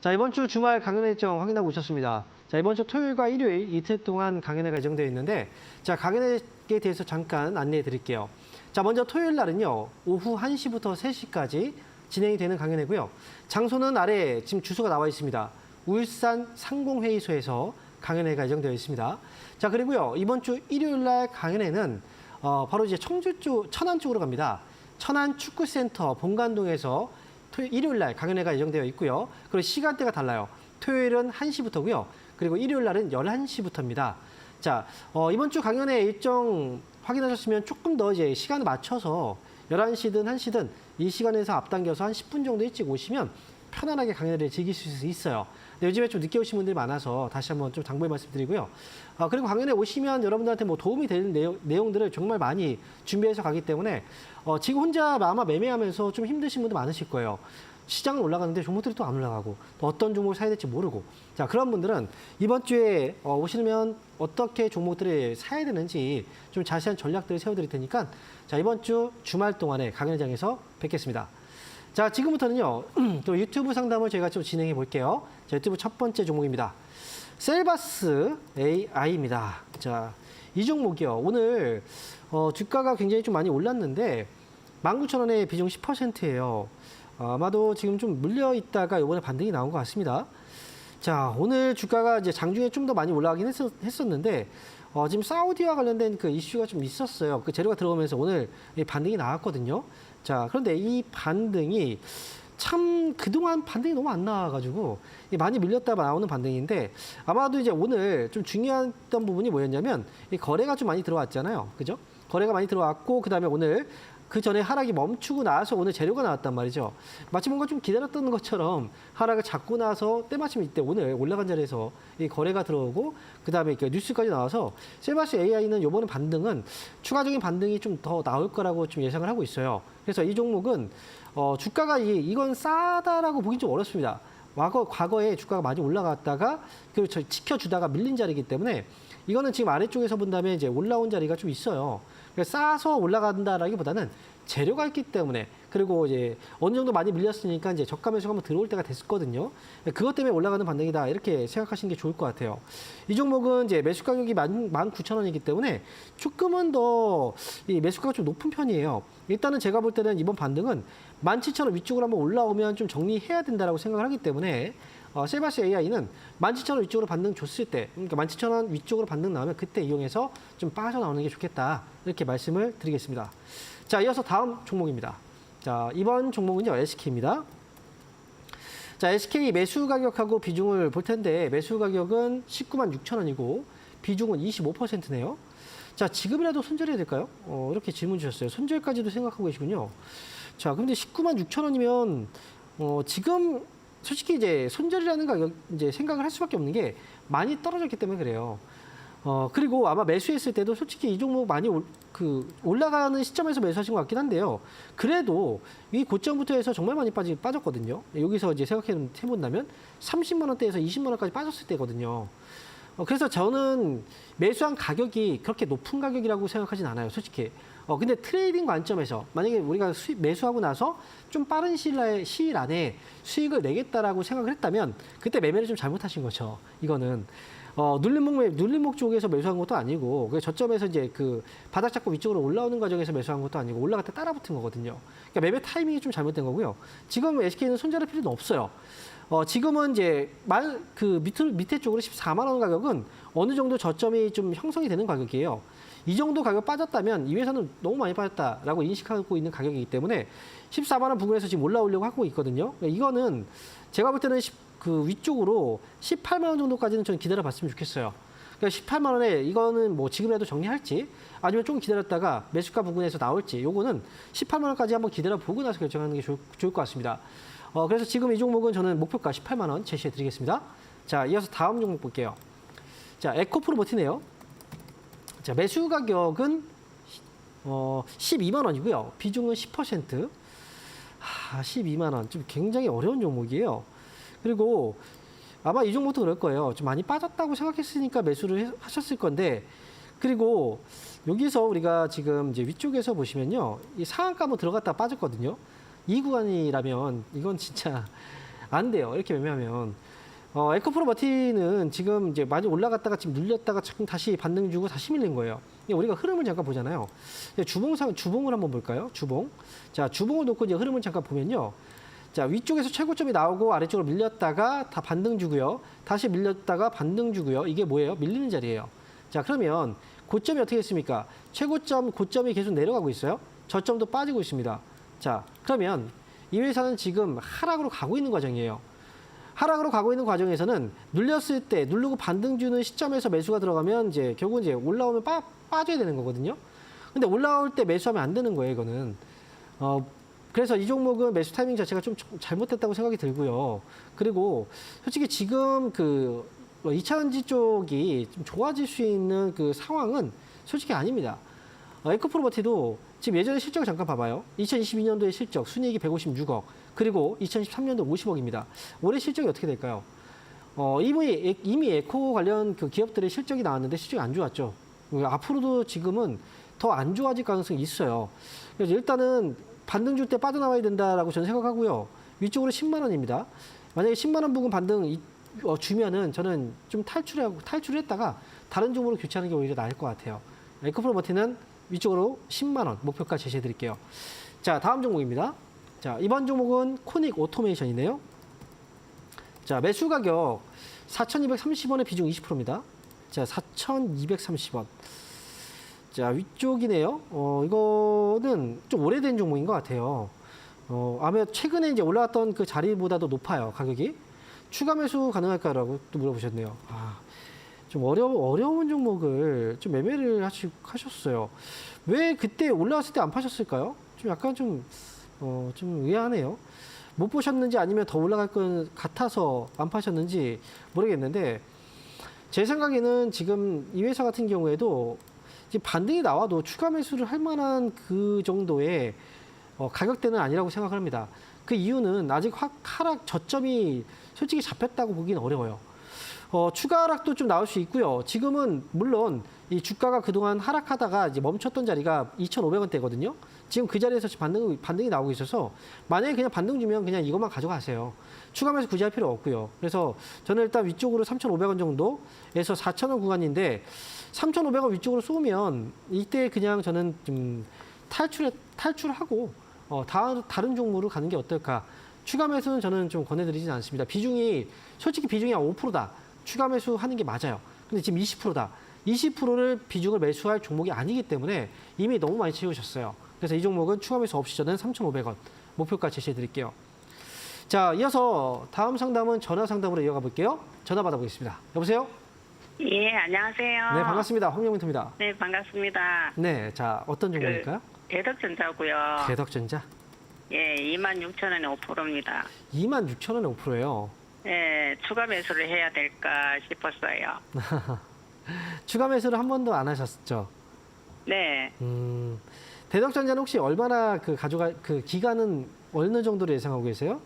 자, 이번 주 주말 강연회 일정 확인하고 오셨습니다. 자, 이번 주 토요일과 일요일 이틀 동안 강연회가 예정되어 있는데, 자, 강연회에 대해서 잠깐 안내해 드릴게요. 자, 먼저 토요일 날은요, 오후 1시부터 3시까지 진행이 되는 강연회고요. 장소는 아래 지금 주소가 나와 있습니다. 울산 상공회의소에서 강연회가 예정되어 있습니다. 자, 그리고요, 이번 주 일요일 날 강연회는 바로 이제 청주 쪽, 천안 쪽으로 갑니다. 천안 축구센터 본관동에서 일요일 날 강연회가 예정되어 있고요. 그리고 시간대가 달라요. 토요일은 1시부터고요. 그리고 일요일 날은 11시부터입니다. 자, 이번 주 강연회 일정 확인하셨으면 조금 더 이제 시간을 맞춰서 11시든 1시든 이 시간에서 앞당겨서 한 10분 정도 일찍 오시면 편안하게 강연회를 즐길 수 있어요. 근데 요즘에 좀 늦게 오신 분들이 많아서 다시 한번 좀 당부의 말씀드리고요. 그리고 강연회 오시면 여러분들한테 뭐 도움이 되는 내용들을 정말 많이 준비해서 가기 때문에 지금 혼자 아마 매매하면서 좀 힘드신 분들 많으실 거예요. 시장은 올라가는데 종목들이 또 안 올라가고 또 어떤 종목을 사야 될지 모르고, 자, 그런 분들은 이번 주에 오시면 어떻게 종목들을 사야 되는지 좀 자세한 전략들을 세워드릴 테니까, 자, 이번 주 주말 동안에 강연장에서 뵙겠습니다. 자, 지금부터는요, 또 유튜브 상담을 저희가 좀 진행해 볼게요. 자, 유튜브 첫 번째 종목입니다. 셀바스 AI입니다. 자, 이 종목이요. 오늘 주가가 굉장히 좀 많이 올랐는데 19,000원에 비중 10%예요. 아마도 지금 좀 물려 있다가 이번에 반등이 나온 것 같습니다. 자, 오늘 주가가 이제 장중에 좀 더 많이 올라가긴 했었는데 지금 사우디와 관련된 그 이슈가 좀 있었어요. 그 재료가 들어오면서 오늘 이 반등이 나왔거든요. 자, 그런데 이 반등이 참 그동안 반등이 너무 안 나와가지고 많이 밀렸다가 나오는 반등인데, 아마도 이제 오늘 좀 중요했던 부분이 뭐였냐면 이 거래가 좀 많이 들어왔잖아요. 그죠? 거래가 많이 들어왔고, 그 다음에 오늘 그 전에 하락이 멈추고 나서 오늘 재료가 나왔단 말이죠. 마치 뭔가 좀 기다렸던 것처럼 하락을 잡고 나서 때마침 이때 오늘 올라간 자리에서 이 거래가 들어오고, 그 다음에 뉴스까지 나와서 셀바스 AI는 이번 반등은 추가적인 반등이 좀 더 나올 거라고 좀 예상을 하고 있어요. 그래서 이 종목은 주가가 이건 싸다라고 보긴 좀 어렵습니다. 과거에 주가가 많이 올라갔다가 그리고 지켜주다가 밀린 자리이기 때문에 이거는 지금 아래쪽에서 본다면 이제 올라온 자리가 좀 있어요. 싸서 올라간다라기보다는 재료가 있기 때문에, 그리고 이제 어느 정도 많이 밀렸으니까 이제 저가 매수가 한번 들어올 때가 됐었거든요. 그것 때문에 올라가는 반등이다, 이렇게 생각하시는 게 좋을 것 같아요. 이 종목은 이제 매수 가격이 19,000원이기 때문에 조금은 더 이 매수가가 좀 높은 편이에요. 일단은 제가 볼 때는 이번 반등은 17,000원 위쪽으로 한번 올라오면 좀 정리해야 된다라고 생각을 하기 때문에 셀바스 AI는 17,000원 위쪽으로 반등 줬을 때, 그러니까 17,000원 위쪽으로 반등 나오면 그때 이용해서 좀 빠져나오는 게 좋겠다, 이렇게 말씀을 드리겠습니다. 자, 이어서 다음 종목입니다. 자, 이번 종목은요, SK입니다. 자, SK 매수 가격하고 비중을 볼 텐데, 매수 가격은 196,000원이고 비중은 25%네요. 자, 지금이라도 손절해야 될까요? 이렇게 질문 주셨어요. 손절까지도 생각하고 계시군요. 자, 근데 196,000원이면 지금 솔직히 이제 손절이라는 가격 이제 생각을 할 수밖에 없는 게 많이 떨어졌기 때문에 그래요. 그리고 아마 매수했을 때도 솔직히 이 종목 많이 올라가는 시점에서 매수하신 것 같긴 한데요. 그래도 이 고점부터 해서 정말 많이 빠졌거든요. 여기서 이제 생각해본다면 30만 원대에서 20만 원까지 빠졌을 때거든요. 그래서 저는 매수한 가격이 그렇게 높은 가격이라고 생각하진 않아요, 솔직히. 근데 트레이딩 관점에서 만약에 우리가 매수하고 나서 좀 빠른 시일 안에 수익을 내겠다라고 생각을 했다면 그때 매매를 좀 잘못하신 거죠. 이거는 눌림목 쪽에서 매수한 것도 아니고, 그 저점에서 이제 그 바닥 잡고 위쪽으로 올라오는 과정에서 매수한 것도 아니고 올라갈 때 따라 붙은 거거든요. 그러니까 매매 타이밍이 좀 잘못된 거고요. 지금 SK는 손절할 필요는 없어요. 지금은 이제 그 밑에 쪽으로 14만 원 가격은 어느 정도 저점이 좀 형성이 되는 가격이에요. 이 정도 가격 빠졌다면 이 회사는 너무 많이 빠졌다라고 인식하고 있는 가격이기 때문에 14만 원 부근에서 지금 올라오려고 하고 있거든요. 이거는 제가 볼 때는 그 위쪽으로 18만 원 정도까지는 저는 기다려봤으면 좋겠어요. 그러니까 18만 원에 이거는 뭐 지금이라도 정리할지 아니면 조금 기다렸다가 매수가 부근에서 나올지, 요거는 18만 원까지 한번 기다려보고 나서 결정하는 게 좋을 것 같습니다. 그래서 지금 이 종목은 저는 목표가 18만 원 제시해 드리겠습니다. 자, 이어서 다음 종목 볼게요. 자, 에코프로버티네요. 자, 매수 가격은 12만 원이고요. 비중은 10%. 12만 원. 좀 굉장히 어려운 종목이에요. 그리고 아마 이 종목도 그럴 거예요. 좀 많이 빠졌다고 생각했으니까 매수를 하셨을 건데, 그리고 여기서 우리가 지금 이제 위쪽에서 보시면요, 이 상한가 한번 들어갔다 빠졌거든요. 이 구간이라면 이건 진짜 안 돼요. 이렇게 매매하면. 에코프로버티는 지금 이제 많이 올라갔다가 지금 눌렸다가 지금 다시 반등 주고 다시 밀린 거예요. 우리가 흐름을 잠깐 보잖아요. 주봉을 한번 볼까요? 주봉. 자, 주봉을 놓고 이제 흐름을 잠깐 보면요. 자, 위쪽에서 최고점이 나오고 아래쪽으로 밀렸다가 다 반등 주고요. 다시 밀렸다가 반등 주고요. 이게 뭐예요? 밀리는 자리예요. 자, 그러면 고점이 어떻게 됐습니까? 최고점, 고점이 계속 내려가고 있어요. 저점도 빠지고 있습니다. 자, 그러면 이 회사는 지금 하락으로 가고 있는 과정이에요. 하락으로 가고 있는 과정에서는 눌렸을 때 누르고 반등 주는 시점에서 매수가 들어가면 이제 결국은 이제 올라오면 빠져야 되는 거거든요. 근데 올라올 때 매수하면 안 되는 거예요, 이거는. 그래서 이 종목은 매수 타이밍 자체가 좀 잘못됐다고 생각이 들고요. 그리고 솔직히 지금 그 2차전지 쪽이 좀 좋아질 수 있는 그 상황은 솔직히 아닙니다. 에코프로버티도 지금 예전에 실적을 잠깐 봐봐요. 2022년도에 실적, 순이익이 156억, 그리고 2013년도 50억입니다. 올해 실적이 어떻게 될까요? 이미 에코 관련 그 기업들의 실적이 나왔는데 실적이 안 좋았죠. 앞으로도 지금은 더 안 좋아질 가능성이 있어요. 그래서 일단은 반등 줄 때 빠져나와야 된다라고 저는 생각하고요. 위쪽으로 10만 원입니다. 만약에 10만 원 부근 반등 주면은 저는 좀 탈출을 했다가 다른 종목으로 교체하는 게 오히려 나을 것 같아요. 에코프로버티는 위쪽으로 10만 원 목표가 제시해 드릴게요. 자, 다음 종목입니다. 자, 이번 종목은 코닉 오토메이션이네요. 자, 매수 가격 4,230원의 비중 20%입니다. 자, 4,230원. 자, 위쪽이네요. 이거는 좀 오래된 종목인 것 같아요. 아마 최근에 이제 올라왔던 그 자리보다도 높아요, 가격이. 추가 매수 가능할까라고 또 물어보셨네요. 좀 어려운 종목을 좀 매매를 하셨어요. 왜 그때 올라왔을 때 안 파셨을까요? 좀 약간 좀 의아하네요. 못 보셨는지 아니면 더 올라갈 것 같아서 안 파셨는지 모르겠는데, 제 생각에는 지금 이 회사 같은 경우에도 이제 반등이 나와도 추가 매수를 할 만한 그 정도의 가격대는 아니라고 생각을 합니다. 그 이유는 아직 하락 저점이 솔직히 잡혔다고 보기는 어려워요. 추가 하락도 좀 나올 수 있고요. 지금은 물론 이 주가가 그동안 하락하다가 이제 멈췄던 자리가 2,500원대거든요. 지금 그 자리에서 반등이 나오고 있어서 만약에 그냥 반등 주면 그냥 이것만 가져가세요. 추가 매수 굳이 할 필요 없고요. 그래서 저는 일단 위쪽으로 3,500원 정도에서 4,000원 구간인데 3,500원 위쪽으로 쏘면 이때 그냥 저는 좀 탈출하고 다른 종목으로 가는 게 어떨까. 추가 매수는 저는 좀 권해드리진 않습니다. 솔직히 비중이 한 5%다. 추가 매수하는 게 맞아요. 근데 지금 20%다. 20%를 비중을 매수할 종목이 아니기 때문에 이미 너무 많이 채우셨어요. 그래서 이 종목은 추가 매수 없이 저는 3,500원 목표가 제시해 드릴게요. 자, 이어서 다음 상담은 전화 상담으로 이어가 볼게요. 전화 받아보겠습니다. 여보세요? 예, 안녕하세요. 네, 반갑습니다. 황명민입니다. 네, 반갑습니다. 네, 자, 어떤 종목일까요? 대덕전자고요. 대덕전자. 예, 26,000원에 5%입니다. 26,000원에 5%예요. 예, 추가 매수를 해야 될까 싶었어요. 추가 매수를 한 번도 안 하셨죠? 네. 대덕전자는 혹시 얼마나 그 기간은 어느 정도로 예상하고 계세요?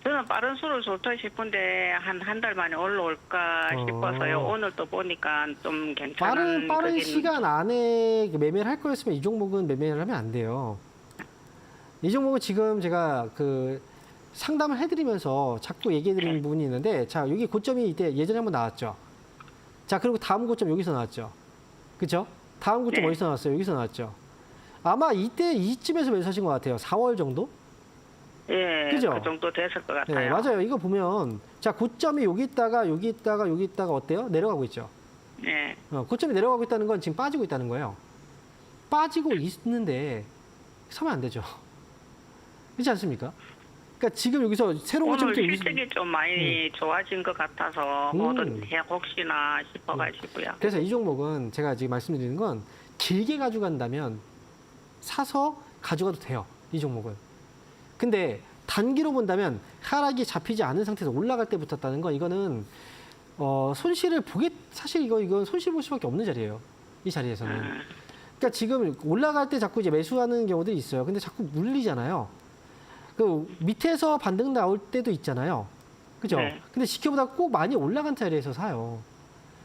저는 빠른 수를 좋다 싶은데 한 달 만에 올라올까 싶어서요. 오늘 또 보니까 좀 괜찮은 빠른 시간 안에 매매를 할 거였으면 이 종목은 매매를 하면 안 돼요. 이 종목은 지금 제가 그 상담을 해드리면서 자꾸 얘기해드리는 부분이 있는데, 자, 여기 고점이 이때 예전에 한번 나왔죠. 자, 그리고 다음 고점 여기서 나왔죠. 그죠? 다음 고점 네. 어디서 나왔어요? 여기서 나왔죠. 아마 이쯤에서 매수하신 것 같아요. 4월 정도? 예, 그죠? 그 정도 됐을 것 같아요. 네, 맞아요. 이거 보면, 자, 고점이 여기 있다가 어때요? 내려가고 있죠. 네. 고점이 내려가고 있다는 건 지금 빠지고 있다는 거예요. 빠지고 있는데 서면 안 되죠. 그렇지 않습니까? 그러니까 지금 여기서 새로운 오늘 고점부터 실적이 좀 많이 좋아진 것 같아서 뭐든 혹시나 싶어가지고요. 그래서 이 종목은 제가 지금 말씀드리는 건 길게 가져간다면 사서 가져가도 돼요. 이 종목은. 근데 단기로 본다면 하락이 잡히지 않은 상태에서 올라갈 때 붙었다는 건 이거는 손실을 사실 이건 손실 볼 수밖에 없는 자리예요. 이 자리에서는. 그러니까 지금 올라갈 때 자꾸 이제 매수하는 경우들이 있어요. 근데 자꾸 물리잖아요. 그 밑에서 반등 나올 때도 있잖아요. 그죠? 네. 근데 지켜보다 꼭 많이 올라간 자리에서 사요.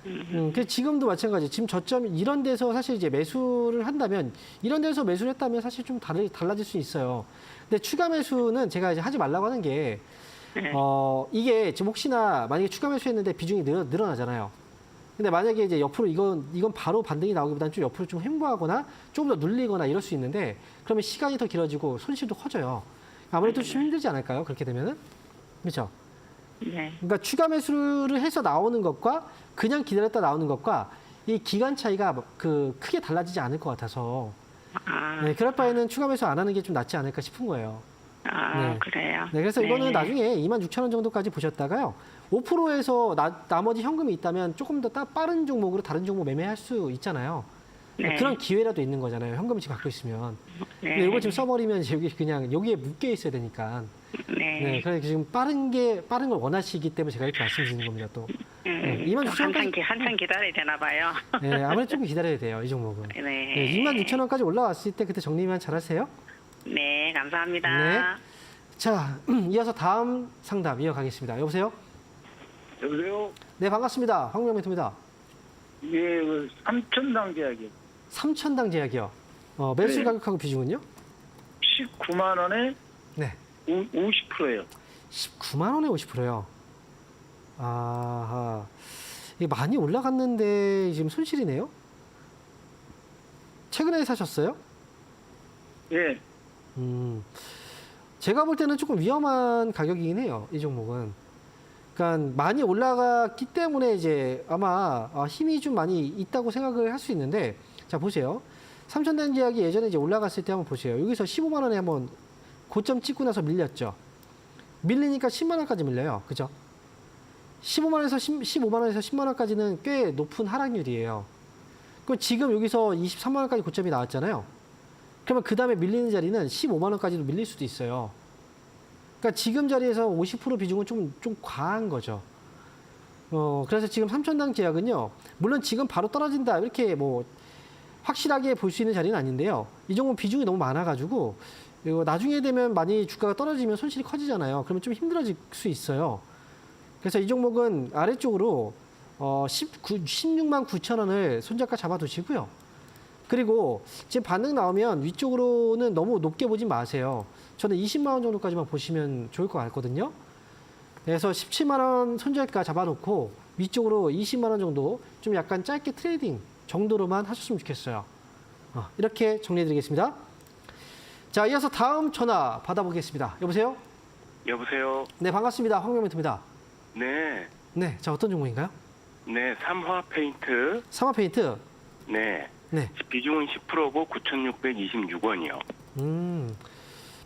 그 지금도 마찬가지. 지금 저점 이런 데서 사실 이제 매수를 한다면 이런 데서 매수를 했다면 사실 좀 달라질 수 있어요. 근데 추가 매수는 제가 이제 하지 말라고 하는 게 네. 이게 지금 혹시나 만약에 추가 매수했는데 비중이 늘어나잖아요. 근데 만약에 이제 옆으로 이건 바로 반등이 나오기보다는 좀 옆으로 좀 횡보하거나 조금 더 눌리거나 이럴 수 있는데 그러면 시간이 더 길어지고 손실도 커져요. 아무래도 좀 힘들지 않을까요? 그렇게 되면은 그렇죠. 네. 그러니까 추가 매수를 해서 나오는 것과 그냥 기다렸다 나오는 것과 이 기간 차이가 크게 달라지지 않을 것 같아서 아, 네, 그럴 바에는 추가 매수 안 하는 게 좀 낫지 않을까 싶은 거예요. 네. 그래요. 네, 그래서 이거는 네. 나중에 26,000원 정도까지 보셨다가요. 5%에서 나머지 현금이 있다면 조금 더 빠른 종목으로 다른 종목 매매할 수 있잖아요. 네. 그런 기회라도 있는 거잖아요. 현금을 지금 갖고 있으면. 네. 근데 이거 지금 써버리면 이제 여기 그냥 여기에 묶여 있어야 되니까. 네. 네, 그래서 지금 빠른 걸 원하시기 때문에 제가 이렇게 말씀드리는 겁니다. 또. 네, 26,000원까지. 한참 기다려야 되나 봐요. 네, 아무래도 조금 기다려야 돼요. 이 종목은. 네. 네, 26,000원까지 올라왔을 때 그때 정리만 잘하세요. 네, 감사합니다. 네. 자, 이어서 다음 상담 이어가겠습니다. 여보세요? 여보세요? 네, 반갑습니다. 황명 멘토입니다. 예, 삼천당 제약이요. 3,000당 제약이요. 매수 네. 가격하고 비중은요? 19만 원에 네. 50%예요. 19만 원에 50%요. 아하. 이게 많이 올라갔는데 지금 손실이네요? 최근에 사셨어요? 예. 제가 볼 때는 조금 위험한 가격이긴 해요. 이 종목은. 그러니까 많이 올라갔기 때문에 이제 아마 힘이 좀 많이 있다고 생각을 할 수 있는데 자 보세요. 삼천당 제약이 예전에 이제 올라갔을 때 한번 보세요. 여기서 15만 원에 한번 고점 찍고 나서 밀렸죠. 밀리니까 10만 원까지 밀려요. 그죠? 15만 원에서 15만 원에서 10만 원까지는 꽤 높은 하락률이에요. 그럼 지금 여기서 23만 원까지 고점이 나왔잖아요. 그러면 그 다음에 밀리는 자리는 15만 원까지도 밀릴 수도 있어요. 그러니까 지금 자리에서 50% 비중은 좀 과한 거죠. 그래서 지금 삼천당 제약은요, 물론 지금 바로 떨어진다, 이렇게 뭐, 확실하게 볼 수 있는 자리는 아닌데요. 이 종목 비중이 너무 많아가지고, 이거 나중에 되면 많이 주가가 떨어지면 손실이 커지잖아요. 그러면 좀 힘들어질 수 있어요. 그래서 이 종목은 아래쪽으로 16만 9천 원을 손절가 잡아두시고요. 그리고 지금 반등 나오면 위쪽으로는 너무 높게 보지 마세요. 저는 20만 원 정도까지만 보시면 좋을 것 같거든요. 그래서 17만 원 손절가 잡아놓고 위쪽으로 20만 원 정도 좀 약간 짧게 트레이딩 정도로만 하셨으면 좋겠어요. 이렇게 정리해드리겠습니다. 자, 이어서 다음 전화 받아보겠습니다. 여보세요? 여보세요. 네, 반갑습니다. 황명멘토입니다. 네. 네, 자 어떤 종목인가요? 네, 삼화 페인트. 삼화 페인트. 네. 네. 비중은 10%고 9,626원이요.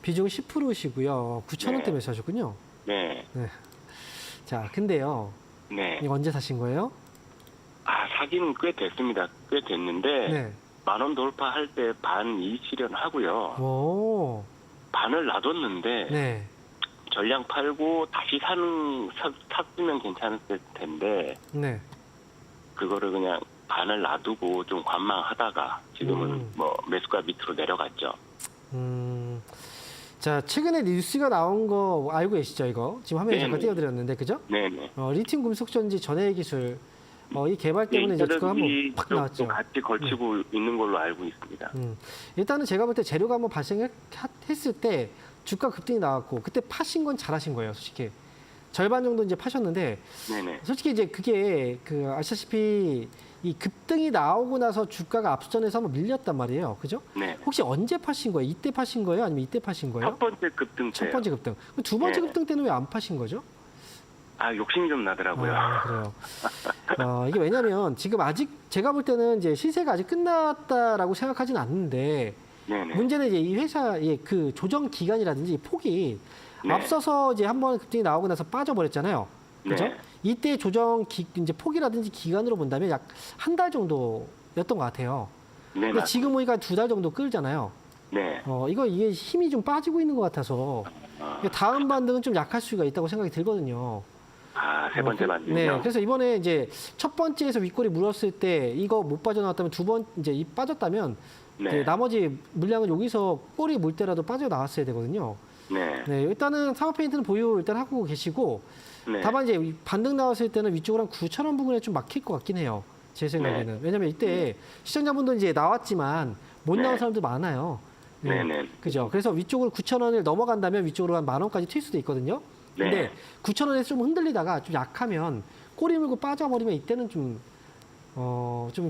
비중 10%시고요. 9,000원대 네. 매수하셨군요. 네. 자, 근데요. 네. 이거 언제 사신 거예요? 사기는 꽤 됐습니다. 꽤 됐는데 네. 만 원 돌파할 때 반 이익 실현하고요. 오. 반을 놔뒀는데 네. 전량 팔고 다시 샀으면 괜찮았을 텐데 네. 그거를 그냥 반을 놔두고 좀 관망하다가 지금은 뭐 매수가 밑으로 내려갔죠. 자, 최근에 뉴스가 나온 거 알고 계시죠, 이거? 지금 화면에 잠깐 네네. 띄워드렸는데, 그죠? 네네. 리튬 금속전지 전해 기술, 이 개발 때문에 이제 주가가 한번 팍 나왔죠. 같이 걸치고 있는 걸로 알고 있습니다. 일단은 제가 볼 때 재료가 한번 발생했을 때 주가 급등이 나왔고, 그때 파신 건 잘하신 거예요, 솔직히. 절반 정도 이제 파셨는데, 네네. 솔직히 이제 그게 아시다시피 이 급등이 나오고 나서 주가가 앞전에서 한번 밀렸단 말이에요. 그죠? 네. 혹시 언제 파신 거예요? 이때 파신 거예요? 아니면 이때 파신 거예요? 첫 번째 급등 첫 때요. 번째 급등. 그럼 두 번째 네. 급등 때는 왜 안 파신 거죠? 욕심이 좀 나더라고요. 그래요. 이게 왜냐면 지금 아직 제가 볼 때는 이제 시세가 아직 끝났다라고 생각하진 않는데 네네. 문제는 이제 이 회사의 그 조정 기간이라든지 폭이 네. 앞서서 이제 한번 급등이 나오고 나서 빠져버렸잖아요. 그죠? 네. 이때 조정 이제 폭이라든지 기간으로 본다면 약 한 달 정도였던 것 같아요. 네. 근데 지금 보니까 2달 정도 끌잖아요. 네. 이게 힘이 좀 빠지고 있는 것 같아서 다음 반등은 좀 약할 수가 있다고 생각이 들거든요. 세 번째 반등요. 네, 그래서 이번에 이제 첫 번째에서 윗골이 물었을 때 이거 못 빠져나왔다면 두 번 이제 빠졌다면 네. 이제 나머지 물량은 여기서 꼬리 물 때라도 빠져 나왔어야 되거든요. 네. 네, 일단은 사모 페인트는 보유 일단 하고 계시고 네. 다만 이제 반등 나왔을 때는 위쪽으로 한 9,000원 부근에 좀 막힐 것 같긴 해요. 제 생각에는. 왜냐면 이때 시청자분도 이제 나왔지만 못 나온 네. 사람도 많아요. 네, 네. 그죠. 그래서 위쪽으로 9,000원을 넘어간다면 위쪽으로 한 10,000원까지 튈 수도 있거든요. 근데 네. 9,000원에서 좀 흔들리다가 좀 약하면 꼬리 물고 빠져버리면 이때는 좀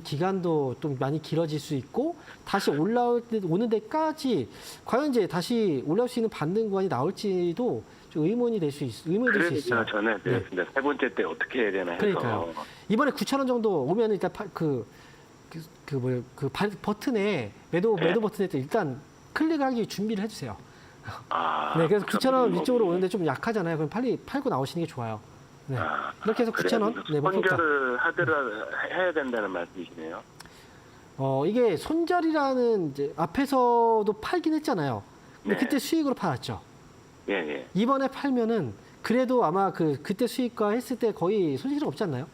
기간도 좀 많이 길어질 수 있고 다시 오는 데까지 과연 이제 다시 올라올 수 있는 반등 구간이 나올지도 좀 의문이 될 수 있어요. 그래서 저는 네. 근데 세 번째 때 어떻게 해야 되나 해서. 그러니까요. 이번에 9,000원 정도 오면 일단 버튼에 매도 버튼에 일단 클릭하기 준비를 해주세요. 아, 네, 그래서 9,000원 그럼 위쪽으로 오는데 좀 약하잖아요. 그럼 빨리 팔고 나오시는 게 좋아요. 네. 이렇게 해서 9,000원. 네, 목표가. 손절을 해야 된다는 말씀이시네요. 이게 손절이라는 이제 앞에서도 팔긴 했잖아요. 근데 네. 그때 수익으로 팔았죠. 예, 예. 이번에 팔면은 그래도 아마 그때 수익과 했을 때 거의 손실은 없지 않나요?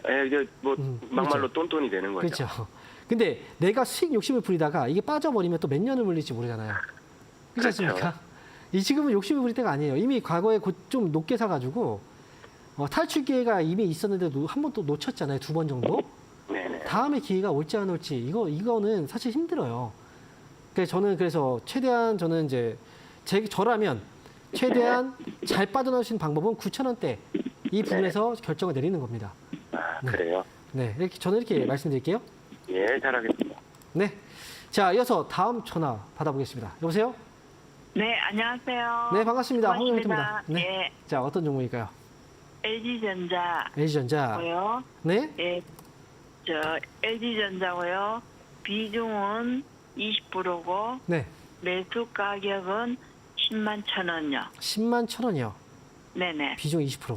예, 이제 뭐 막말로 그렇죠. 똔똔이 되는 거죠. 그렇죠. 근데 내가 수익 욕심을 부리다가 이게 빠져버리면 또 몇 년을 물릴지 모르잖아요. 그렇지 그렇죠. 않습니까? 이 지금은 욕심을 부릴 때가 아니에요. 이미 과거에 좀 높게 사가지고 탈출 기회가 이미 있었는데 한 번 또 놓쳤잖아요. 2번 정도. 네네. 다음에 기회가 올지 안 올지 이거는 사실 힘들어요. 그래서 최대한 저는 이제 저라면 최대한 잘 빠져나올 수 있는 방법은 9,000원대 이 부분에서 결정을 내리는 겁니다. 아, 네. 그래요? 네, 저는 이렇게 말씀드릴게요. 예, 잘하겠습니다. 네, 자 이어서 다음 전화 받아보겠습니다. 여보세요? 네, 안녕하세요. 네, 반갑습니다. 고맙습니다. 홍영입니다. 네, 예, 자 어떤 종목일까요? LG전자고요. LG전자. 네, 예, LG전자고요. 비중은 20%고 네, 매수 가격은 10만 천 원요. 10만 1,000원이요. 네네. 비중 20%.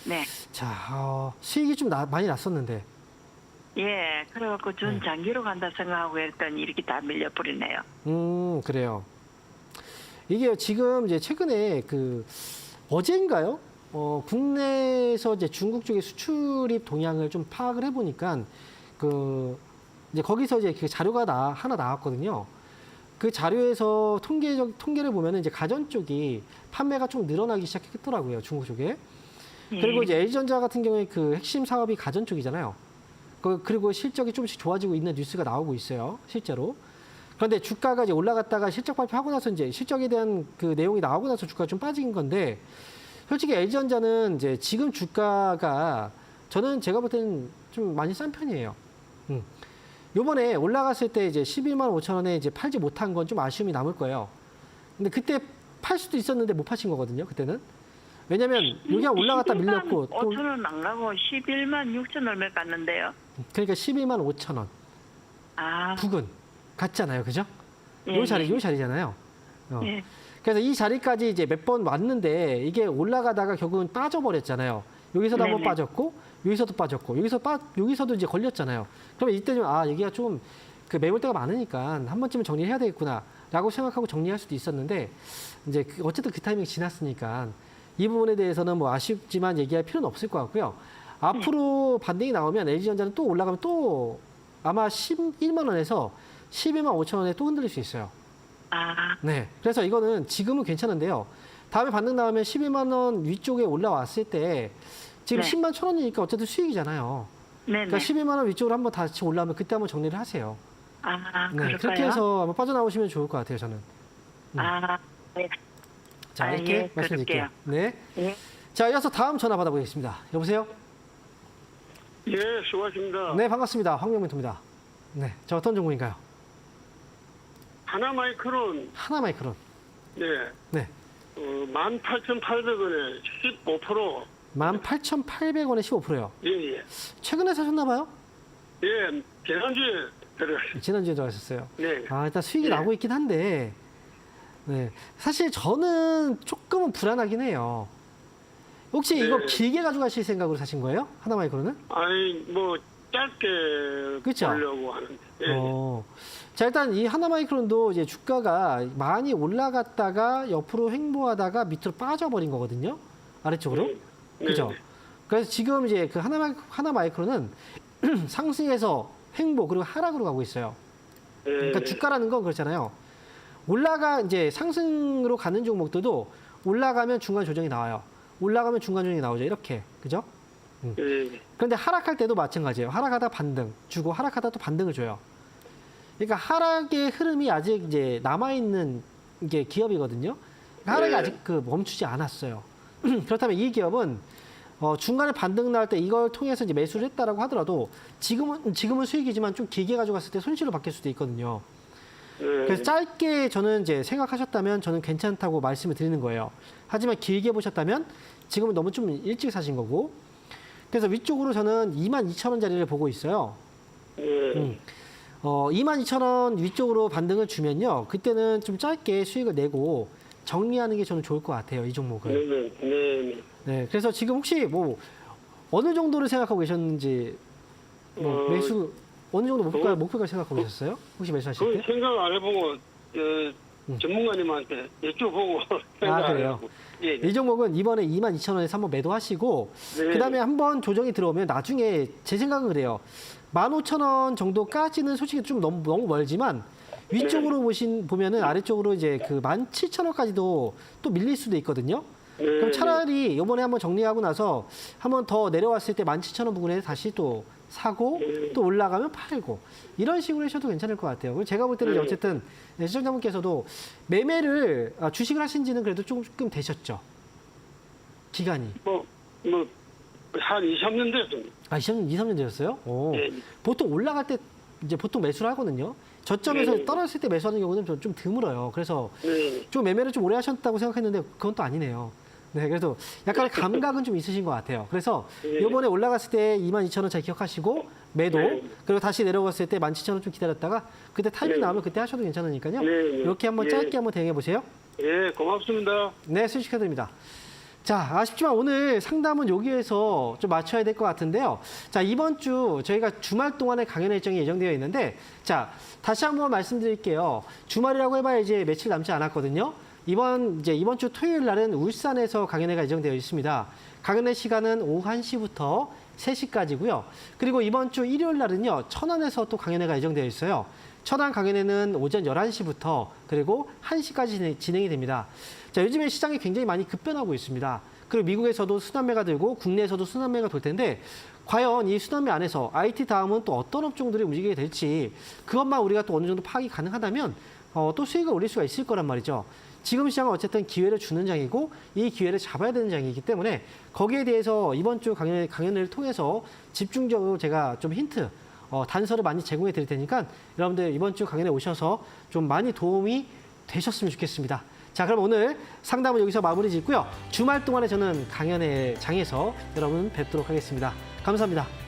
네. 자, 수익이 좀 많이 났었는데. 예, 그래갖고 네. 전 장기로 간다 생각하고 했더니 이렇게 다 밀려버리네요. 그래요. 이게 지금 이제 최근에 어제인가요? 국내에서 이제 중국 쪽의 수출입 동향을 좀 파악을 해보니까 이제 거기서 이제 그 자료가 하나 나왔거든요. 그 자료에서 통계를 보면은 이제 가전 쪽이 판매가 좀 늘어나기 시작했더라고요. 중국 쪽에. 그리고 이제 LG전자 같은 경우에 그 핵심 사업이 가전 쪽이잖아요. 그리고 실적이 조금씩 좋아지고 있는 뉴스가 나오고 있어요. 실제로. 그런데 주가가 이제 올라갔다가 실적 발표하고 나서 이제 실적에 대한 그 내용이 나오고 나서 주가가 좀 빠진 건데 솔직히 LG전자는 이제 지금 주가가 제가 볼 때는 좀 많이 싼 편이에요. 요번에 올라갔을 때 이제 11만 5천 원에 이제 팔지 못한 건 좀 아쉬움이 남을 거예요. 근데 그때 팔 수도 있었는데 못 파신 거거든요. 그때는. 왜냐면 여기가 올라갔다 밀렸고 5천 원 안 가고 11만 6천 얼마 갔는데요. 그러니까 12만 5천 원 아, 부근 같잖아요. 그죠? 예, 요 자리잖아요. 예. 그래서 이 자리까지 이제 몇 번 왔는데 이게 올라가다가 결국은 빠져버렸잖아요. 여기서도 한번 네네. 빠졌고 여기서도 빠졌고 여기서도 이제 걸렸잖아요. 그러면 이때 좀 여기가 좀 그 매물대가 많으니까 한 번쯤은 정리해야 되겠구나라고 생각하고 정리할 수도 있었는데 이제 어쨌든 그 타이밍이 지났으니까 이 부분에 대해서는 뭐 아쉽지만 얘기할 필요는 없을 것 같고요. 앞으로 반등이 나오면 LG전자는 또 올라가면 또 아마 11만 원에서 12만 5천 원에 또 흔들릴 수 있어요. 아, 네. 그래서 이거는 지금은 괜찮은데요. 다음에 반등 나오면 12만 원 위쪽에 올라왔을 때 지금 네. 10만 천 원이니까 어쨌든 수익이잖아요. 네네. 그러니까 12만 원 위쪽으로 한번 다시 올라오면 그때 한번 정리를 하세요. 아, 네. 그럴까요? 그렇게 해서 한번 빠져나오시면 좋을 것 같아요, 저는. 아, 네. 자, 이렇게 예, 말씀드릴게요. 네. 예. 자, 이어서 다음 전화 받아보겠습니다. 여보세요? 예, 수고하십니다. 네, 반갑습니다. 황영민입니다. 네. 자, 어떤 종목인가요? 하나마이크론, 하나마이크론. 네, 네. 18,800원에 15%. 18,800원에 15%요. 예, 예. 최근에 사셨나 봐요? 예, 지난주에 들어갔어요. 지난주에 들어가셨어요. 네. 일단 수익이 네. 나고 있긴 한데, 네. 사실 저는 조금은 불안하긴 해요. 혹시 이거 네. 길게 가져가실 생각으로 사신 거예요? 하나마이크로는? 아니, 뭐, 짧게 그쵸? 보려고 하는데. 예, 자, 일단 이 하나마이크론도 이제 주가가 많이 올라갔다가 옆으로 횡보하다가 밑으로 빠져버린 거거든요. 아래쪽으로. 네. 그죠? 네. 그래서 지금 이제 그 하나마이크론은 상승해서 횡보 그리고 하락으로 가고 있어요. 예, 그러니까 주가라는 건 그렇잖아요. 이제 상승으로 가는 종목들도 올라가면 중간 조정이 나와요. 올라가면 중간 조정이 나오죠. 이렇게. 그죠? 예. 그런데 하락할 때도 마찬가지예요. 하락하다 반등 주고 하락하다 또 반등을 줘요. 그러니까 하락의 흐름이 아직 이제 남아있는 게 기업이거든요. 하락이 네. 아직 멈추지 않았어요. 그렇다면 이 기업은 중간에 반등 나올 때 이걸 통해서 이제 매수를 했다라고 하더라도 지금은 수익이지만 좀 길게 가져갔을 때 손실로 바뀔 수도 있거든요. 예. 그래서 짧게 저는 이제 생각하셨다면 저는 괜찮다고 말씀을 드리는 거예요. 하지만 길게 보셨다면 지금은 너무 좀 일찍 사신 거고. 그래서 위쪽으로 저는 22,000원짜리를 보고 있어요. 예. 22,000원 위쪽으로 반등을 주면요. 그때는 좀 짧게 수익을 내고 정리하는 게 저는 좋을 것 같아요. 이 종목을. 네. 네. 그래서 지금 혹시 뭐 어느 정도를 생각하고 계셨는지 매수 어느 정도 목표가 생각하고 계셨어요? 혹시 매수하실 그 때? 생각 안 해보고 전문가님한테 여쭤보고 생각 안 그래요? 해보고. 예. 이 종목은 이번에 22,000원에서 한번 매도하시고 네. 그다음에 한번 조정이 들어오면 나중에 제 생각은 그래요. 15,000원 정도까지는 솔직히 좀 너무 멀지만 위쪽으로 보면은 아래쪽으로 이제 그 17,000원까지도 또 밀릴 수도 있거든요. 그럼 차라리 이번에 한번 정리하고 나서 한번 더 내려왔을 때 17,000원 부근에 다시 또 사고 또 올라가면 팔고 이런 식으로 하셔도 괜찮을 것 같아요. 제가 볼 때는 어쨌든 시청자분께서도 매매를 주식을 하신 지는 그래도 조금 되셨죠? 기간이. 한 2, 3년 됐습니다. 2, 3년 되셨어요? 오. 예. 보통 올라갈 때 이제 보통 매수를 하거든요. 저점에서 네. 떨어졌을 때 매수하는 경우는 좀 드물어요. 그래서 네. 좀 매매를 좀 오래 하셨다고 생각했는데 그건 또 아니네요. 네, 그래도 약간 감각은 좀 있으신 것 같아요. 그래서 네. 이번에 올라갔을 때 22,000원 잘 기억하시고 매도 네. 그리고 다시 내려갔을 때 17,000원 좀 기다렸다가 그때 타이밍 네. 나오면 그때 하셔도 괜찮으니까요. 네. 이렇게 한번 예. 짧게 한번 대응해 보세요. 예, 고맙습니다. 네, 수식해드립니다. 자, 아쉽지만 오늘 상담은 여기에서 좀 맞춰야 될 것 같은데요. 자, 이번 주 저희가 주말 동안에 강연 일정이 예정되어 있는데, 자, 다시 한번 말씀드릴게요. 주말이라고 해봐야 이제 며칠 남지 않았거든요. 이번 주 토요일 날은 울산에서 강연회가 예정되어 있습니다. 강연회 시간은 오후 1시부터 3시까지고요. 그리고 이번 주 일요일 날은요, 천안에서 또 강연회가 예정되어 있어요. 천안 강연회는 오전 11시부터 그리고 1시까지 진행이 됩니다. 자, 요즘에 시장이 굉장히 많이 급변하고 있습니다. 그리고 미국에서도 순환매가 들고 국내에서도 순환매가 돌 텐데 과연 이 순환매 안에서 IT 다음은 또 어떤 업종들이 움직이게 될지 그것만 우리가 또 어느 정도 파악이 가능하다면 또 수익을 올릴 수가 있을 거란 말이죠. 지금 시장은 어쨌든 기회를 주는 장이고 이 기회를 잡아야 되는 장이기 때문에 거기에 대해서 이번 주 강연을 통해서 집중적으로 제가 좀 힌트 단서를 많이 제공해 드릴 테니까 여러분들 이번 주 강연에 오셔서 좀 많이 도움이 되셨으면 좋겠습니다. 자, 그럼 오늘 상담은 여기서 마무리 짓고요. 주말 동안에 저는 강연회 장에서 여러분 뵙도록 하겠습니다. 감사합니다.